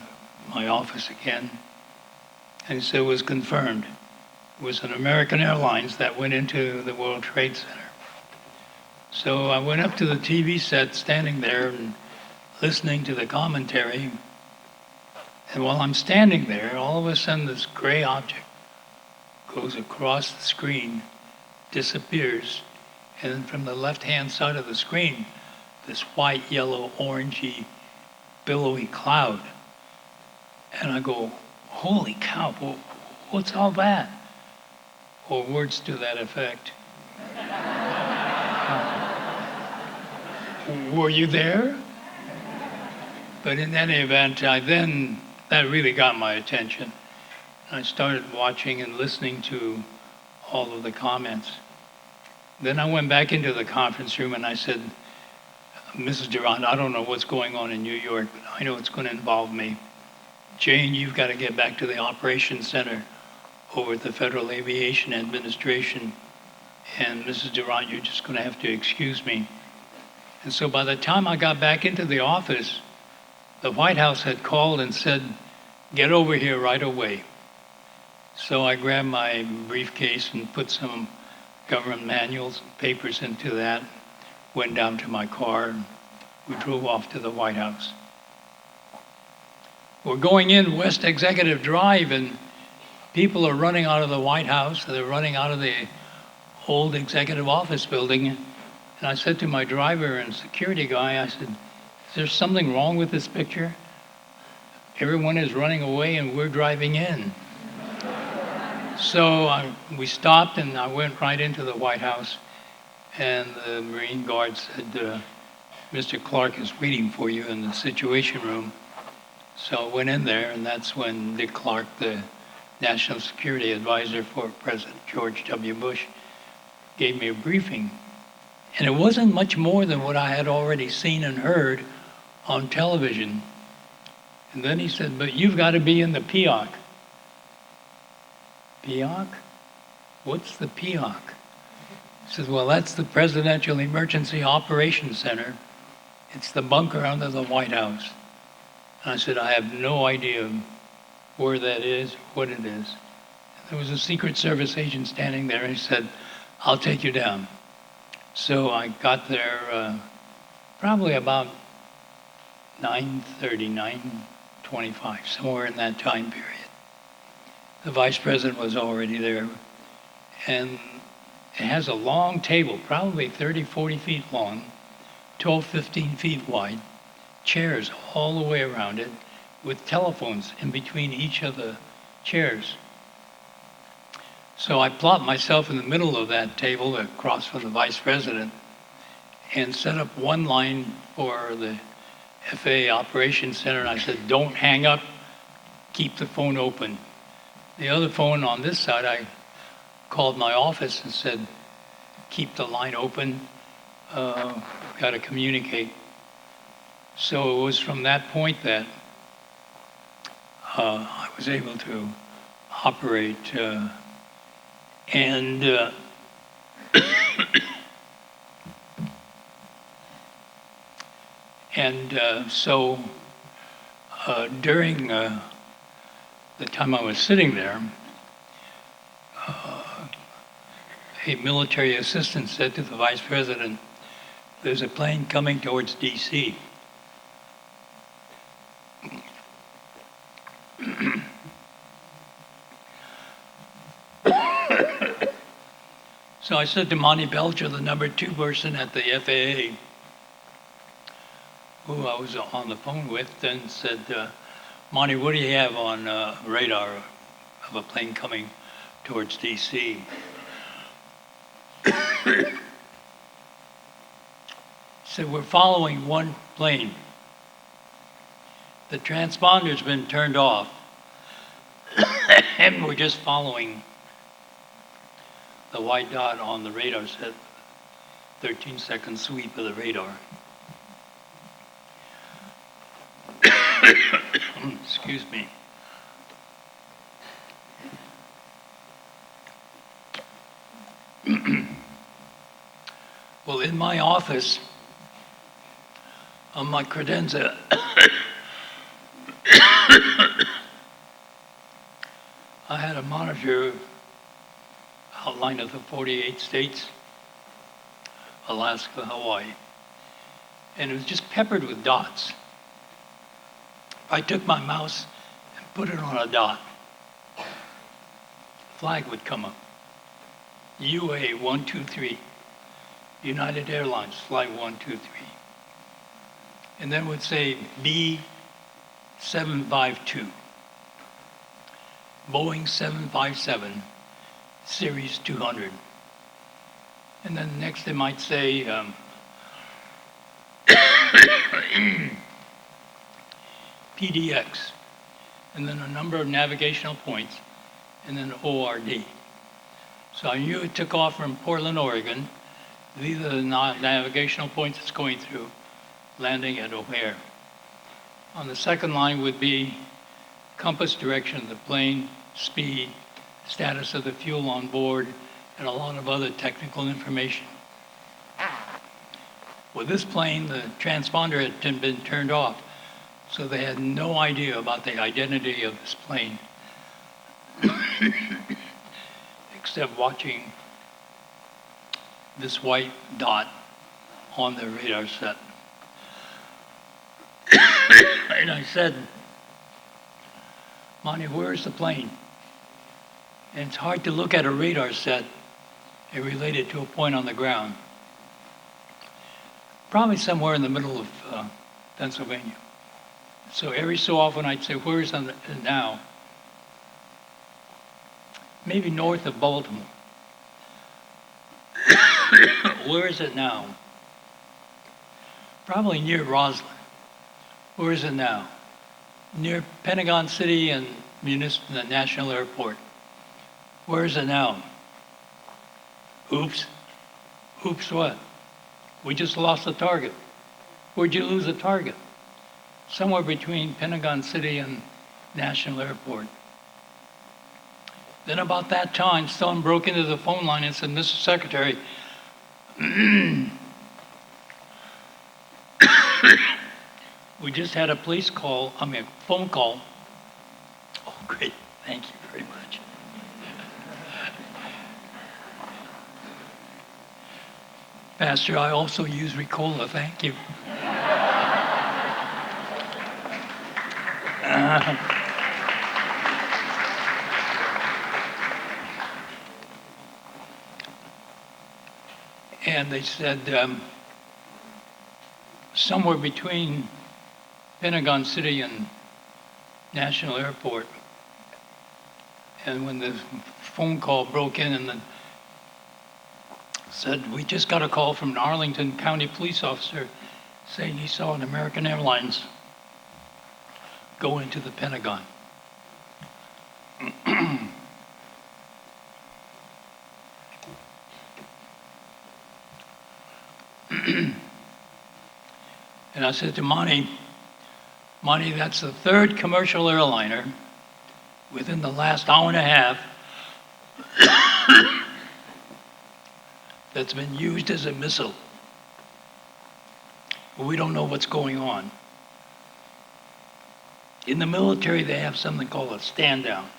my office again, and he said it was confirmed. It was an American Airlines that went into the World Trade Center. So I went up to the TV set, standing there and listening to the commentary. And while I'm standing there, all of a sudden this gray object goes across the screen, disappears, and then from the left-hand side of the screen, this white, yellow, orangey, billowy cloud. And I go, "Holy cow, what's all that?" Or words to that effect. Were you there? But in any event, that really got my attention. I started watching and listening to all of the comments. Then I went back into the conference room and I said, "Mrs. Durant, I don't know what's going on in New York, but I know it's going to involve me. Jane, you've got to get back to the Operations Center over at the Federal Aviation Administration. And Mrs. Durant, you're just going to have to excuse me." And so by the time I got back into the office, the White House had called and said, "Get over here right away." So I grabbed my briefcase and put some government manuals and papers into that, went down to my car, and we drove off to the White House. We're going in West Executive Drive, and people are running out of the White House. They're running out of the old executive office building. And I said to my driver and security guy, I said, "Is there something wrong with this picture? Everyone is running away and we're driving in." So we stopped and I went right into the White House, and the Marine Guard said, "Mr. Clark is waiting for you in the Situation Room." So I went in there, and that's when Dick Clark, the National Security Advisor for President George W. Bush, gave me a briefing. And it wasn't much more than what I had already seen and heard on television. And then he said, "But you've got to be in the PEOC." PEOC? What's the PEOC? He says, "Well, that's the Presidential Emergency Operations Center. It's the bunker under the White House." And I said, "I have no idea where that is, what it is." There was a Secret Service agent standing there, and he said, "I'll take you down." So I got there probably about 9:30, 9:25, somewhere in that time period. The Vice President was already there, and it has a long table, probably 30, 40 feet long, 12, 15 feet wide, chairs all the way around it, with telephones in between each of the chairs. So I plopped myself in the middle of that table across from the Vice President and set up one line for the FAA Operations Center, and I said, "Don't hang up, keep the phone open." The other phone on this side, I called my office and said, "Keep the line open, got to communicate." So it was from that point that I was able to operate, and so during the time I was sitting there, a military assistant said to the Vice President, "There's a plane coming towards D.C. So I said to Monty Belcher, the number 2 person at the FAA, who I was on the phone with, and said, "Monty, what do you have on radar of a plane coming towards D.C.?" He said, "We're following one plane. The transponder's been turned off, and we're just following the white dot on the radar set, 13-second sweep of the radar." Excuse me. Well, in my office, on my credenza, I had a monitor outline of the 48 states, Alaska, Hawaii, and it was just peppered with dots. I took my mouse and put it on a dot. Flag would come up. UA 123, United Airlines, flight 123. And then it would say B752, Boeing 757, Series 200. And then next it might say PDX, and then a number of navigational points, and then ORD. So I knew it took off from Portland, Oregon. These are the navigational points it's going through, landing at O'Hare. On the second line would be compass direction of the plane, speed, status of the fuel on board, and a lot of other technical information. With this plane, the transponder had been turned off, so they had no idea about the identity of this plane, except watching this white dot on their radar set. And I said, Monty, where's the plane? And it's hard to look at a radar set and relate it to a point on the ground. Probably somewhere in the middle of Pennsylvania. So every so often I'd say, where is it now? Maybe north of Baltimore. Where is it now? Probably near Roslyn. Where is it now? Near Pentagon City and the National Airport. Where is it now? Oops. Oops what? We just lost the target. Where'd you lose the target? Somewhere between Pentagon City and National Airport. Then about that time, someone broke into the phone line and said, Mr. Secretary, we just had a phone call. Oh, great. Thank you very much. Pastor, I also use Ricola. Thank you. And they said somewhere between Pentagon City and National Airport. And when the phone call broke in and said, we just got a call from an Arlington County police officer saying he saw an American Airlines go into the Pentagon. And I said to Monty, that's the third commercial airliner within the last hour and a half that's been used as a missile. We don't know what's going on. In the military, they have something called a stand down.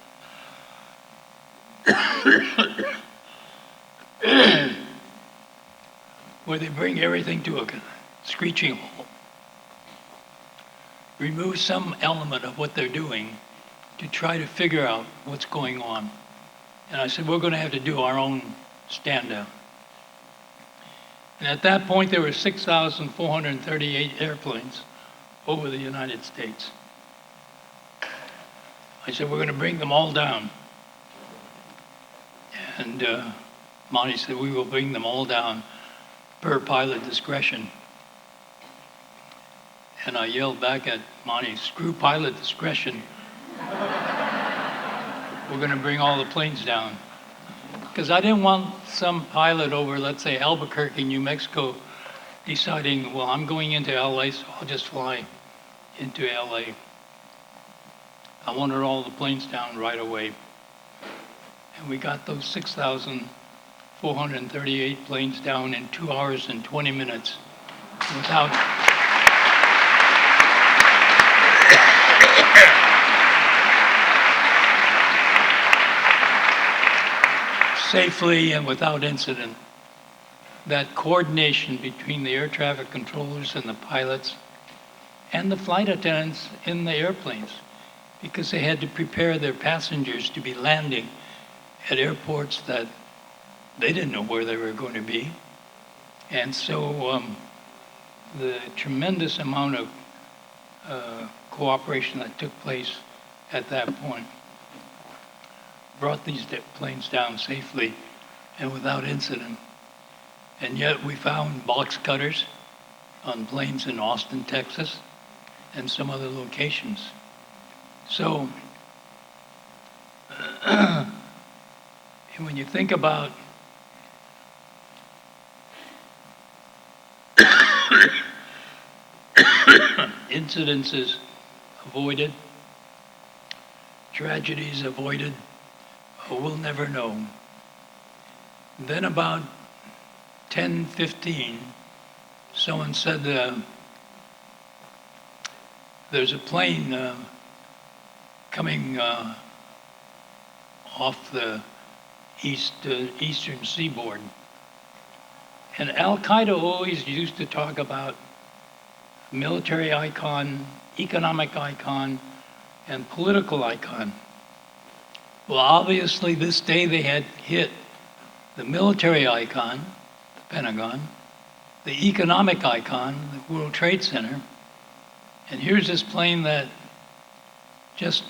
Where they bring everything to a screeching halt. Remove some element of what they're doing to try to figure out what's going on. And I said, we're going to have to do our own stand down. And at that point, there were 6,438 airplanes over the United States. I said, we're going to bring them all down. And Monty said, we will bring them all down per pilot discretion. And I yelled back at Monty, screw pilot discretion. We're going to bring all the planes down. Because I didn't want some pilot over, let's say, Albuquerque, New Mexico, deciding, well, I'm going into LA, so I'll just fly into LA. I wanted all the planes down right away. And we got those 438 planes down in 2 hours and 20 minutes without safely and without incident. That coordination between the air traffic controllers and the pilots and the flight attendants in the airplanes, because they had to prepare their passengers to be landing at airports that they didn't know where they were going to be. And so the tremendous amount of cooperation that took place at that point brought these planes down safely and without incident. And yet we found box cutters on planes in Austin, Texas, and some other locations. So when you think about incidences avoided, tragedies avoided, we'll never know. Then about 10:15, someone said there's a plane coming off the eastern seaboard. And Al-Qaeda always used to talk about military icon, economic icon, and political icon. Well, obviously this day they had hit the military icon, the Pentagon, the economic icon, the World Trade Center, and here's this plane that just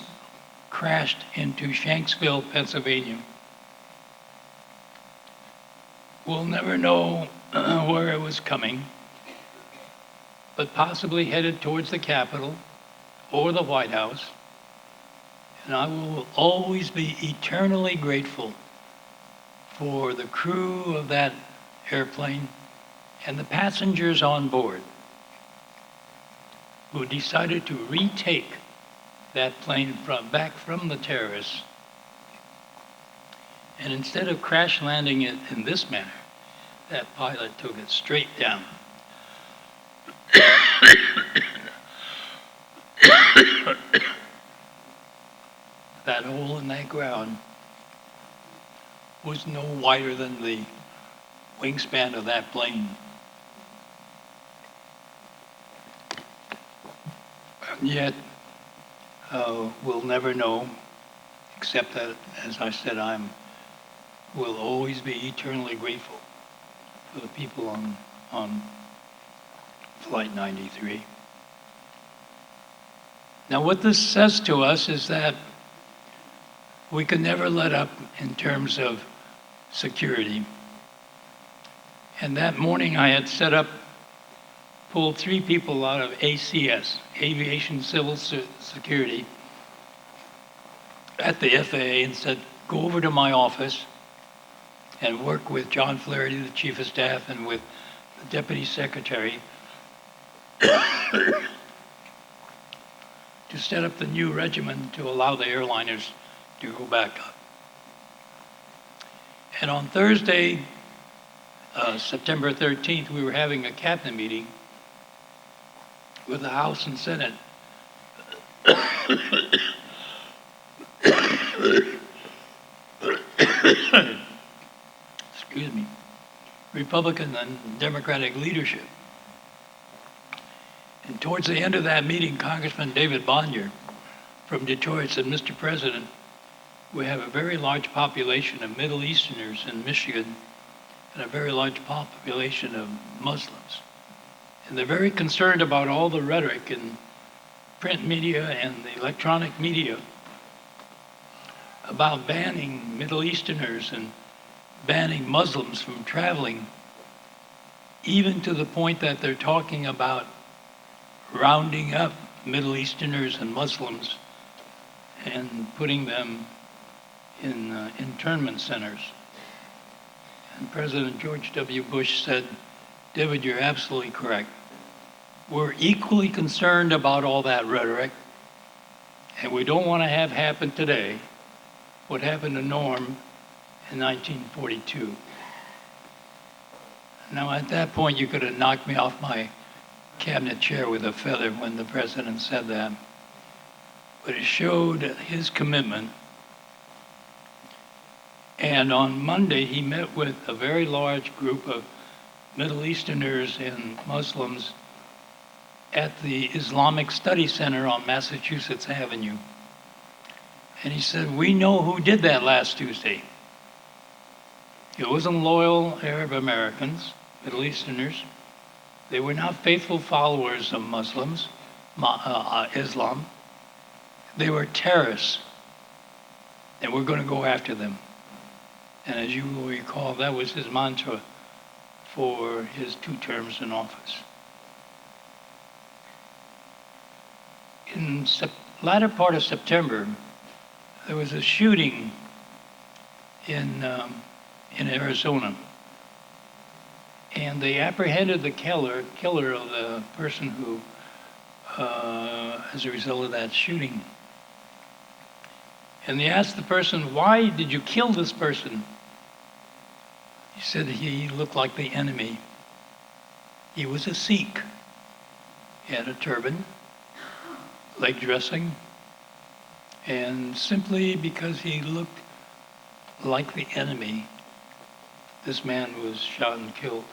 crashed into Shanksville, Pennsylvania. We'll never know where it was coming, but possibly headed towards the Capitol or the White House. And I will always be eternally grateful for the crew of that airplane and the passengers on board who decided to retake that plane back from the terrorists. And instead of crash landing it in this manner, that pilot took it straight down. That hole in that ground was no wider than the wingspan of that plane. And yet, we'll never know, except that, as I said, will always be eternally grateful for the people on Flight 93. Now, what this says to us is that we can never let up in terms of security. And that morning I had pulled 3 people out of ACS, Aviation Civil Security, at the FAA and said, go over to my office and work with John Flaherty, the Chief of Staff, and with the Deputy Secretary to set up the new regimen to allow the airliners to go back up. And on Thursday, September 13th, we were having a cabinet meeting with the House and Senate. Excuse me. Republican and Democratic leadership. And towards the end of that meeting, Congressman David Bonnier from Detroit said, Mr. President, we have a very large population of Middle Easterners in Michigan and a very large population of Muslims. And they're very concerned about all the rhetoric in print media and the electronic media about banning Middle Easterners and banning Muslims from traveling, even to the point that they're talking about rounding up Middle Easterners and Muslims and putting them in internment centers. And President George W. Bush said, David, you're absolutely correct. We're equally concerned about all that rhetoric, and we don't want to have happen today what happened to Norm in 1942. Now, at that point, you could have knocked me off my cabinet chair with a feather when the president said that. But it showed his commitment. And on Monday, he met with a very large group of Middle Easterners and Muslims at the Islamic Study Center on Massachusetts Avenue. And he said, we know who did that last Tuesday. It wasn't loyal Arab Americans, Middle Easterners. They were not faithful followers of Muslims, Islam. They were terrorists, and we're going to go after them. And as you will recall, that was his mantra for his 2 terms in office. In latter part of September, there was a shooting in Arizona. And they apprehended the killer of the person who, as a result of that shooting. And they asked the person, why did you kill this person? He said he looked like the enemy. He was a Sikh. He had a turban, leg dressing, and simply because he looked like the enemy, this man was shot and killed.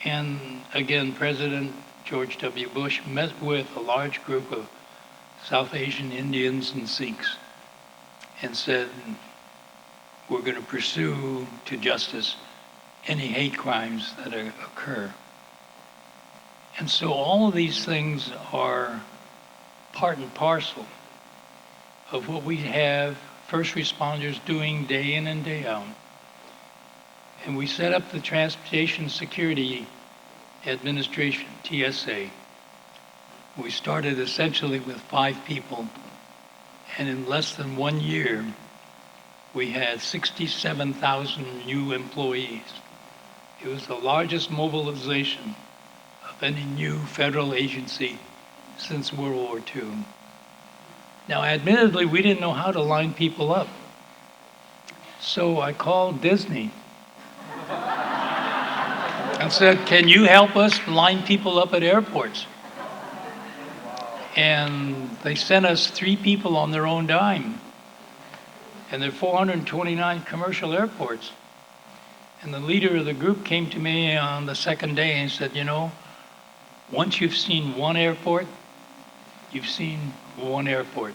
And again, President George W. Bush met with a large group of South Asian Indians and Sikhs and said, we're going to pursue to justice any hate crimes that occur. And so all of these things are part and parcel of what we have first responders doing day in and day out. And we set up the Transportation Security Administration, TSA. We started essentially with 5 people, and in less than 1 year, we had 67,000 new employees. It was the largest mobilization of any new federal agency since World War II. Now, admittedly, we didn't know how to line people up. So I called Disney and said, can you help us line people up at airports? And they sent us 3 people on their own dime. And there are 429 commercial airports. And the leader of the group came to me on the second day and said, you know, once you've seen one airport, you've seen one airport.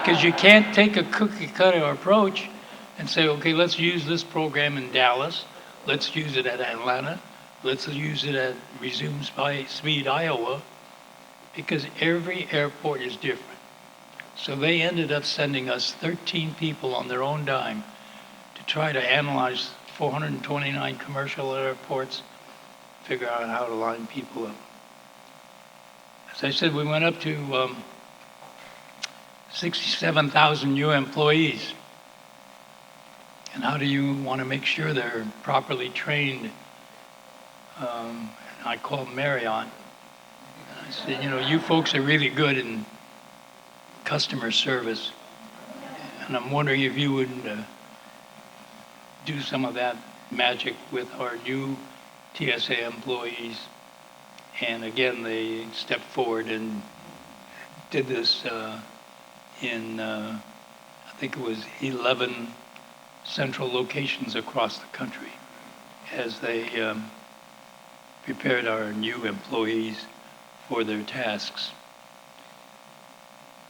Because you can't take a cookie cutter approach and say, okay, let's use this program in Dallas, let's use it at Atlanta, let's use it at Resume Speed, Iowa, because every airport is different. So they ended up sending us 13 people on their own dime to try to analyze 429 commercial airports, figure out how to line people up. As I said, we went up to 67,000 new employees. And how do you want to make sure they're properly trained? And I called Marriott. And I said, you know, you folks are really good in customer service. And I'm wondering if you would do some of that magic with our new TSA employees. And again, they stepped forward and did this in, I think it was 11 central locations across the country as they prepared our new employees for their tasks.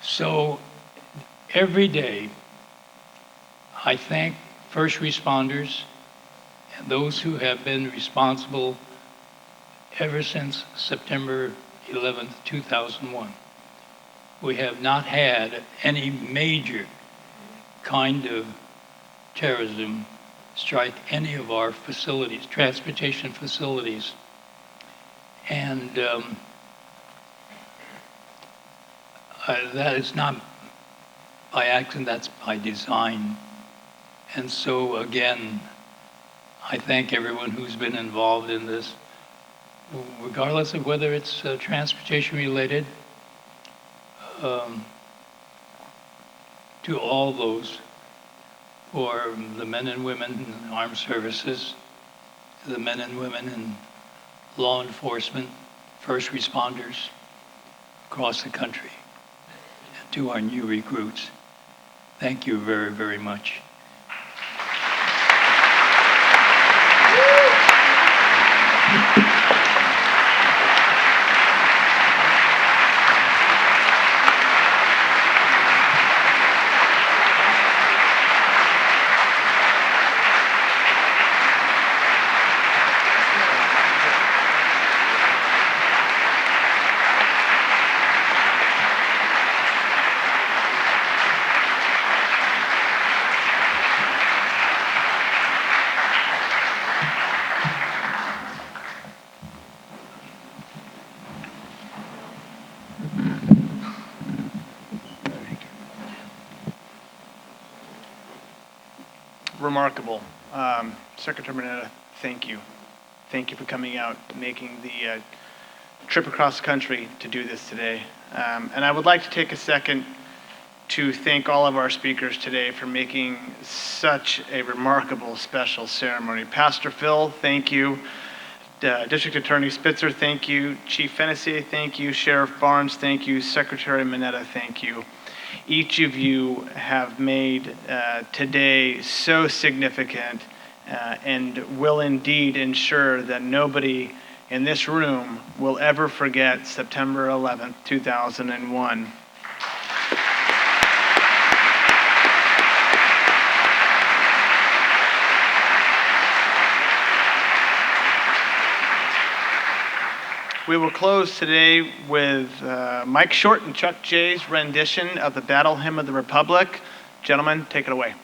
So every day, I thank first responders and those who have been responsible ever since September 11th, 2001. We have not had any major kind of terrorism strike any of our facilities, transportation facilities. And that is not by accident, that's by design. And so again, I thank everyone who's been involved in this, regardless of whether it's transportation related, to all those for the men and women in the armed services, the men and women in law enforcement, first responders across the country, and to our new recruits. Thank you very, very much. Remarkable. Secretary Mineta, thank you. Thank you for coming out, making the trip across the country to do this today. And I would like to take a second to thank all of our speakers today for making such a remarkable special ceremony. Pastor Phil, thank you. District Attorney Spitzer, thank you. Chief Fennessy, thank you. Sheriff Barnes, thank you. Secretary Mineta, thank you. Each of you have made today so significant and will indeed ensure that nobody in this room will ever forget September 11th, 2001. We will close today with Mike Short and Chuck Jay's rendition of the Battle Hymn of the Republic. Gentlemen, take it away.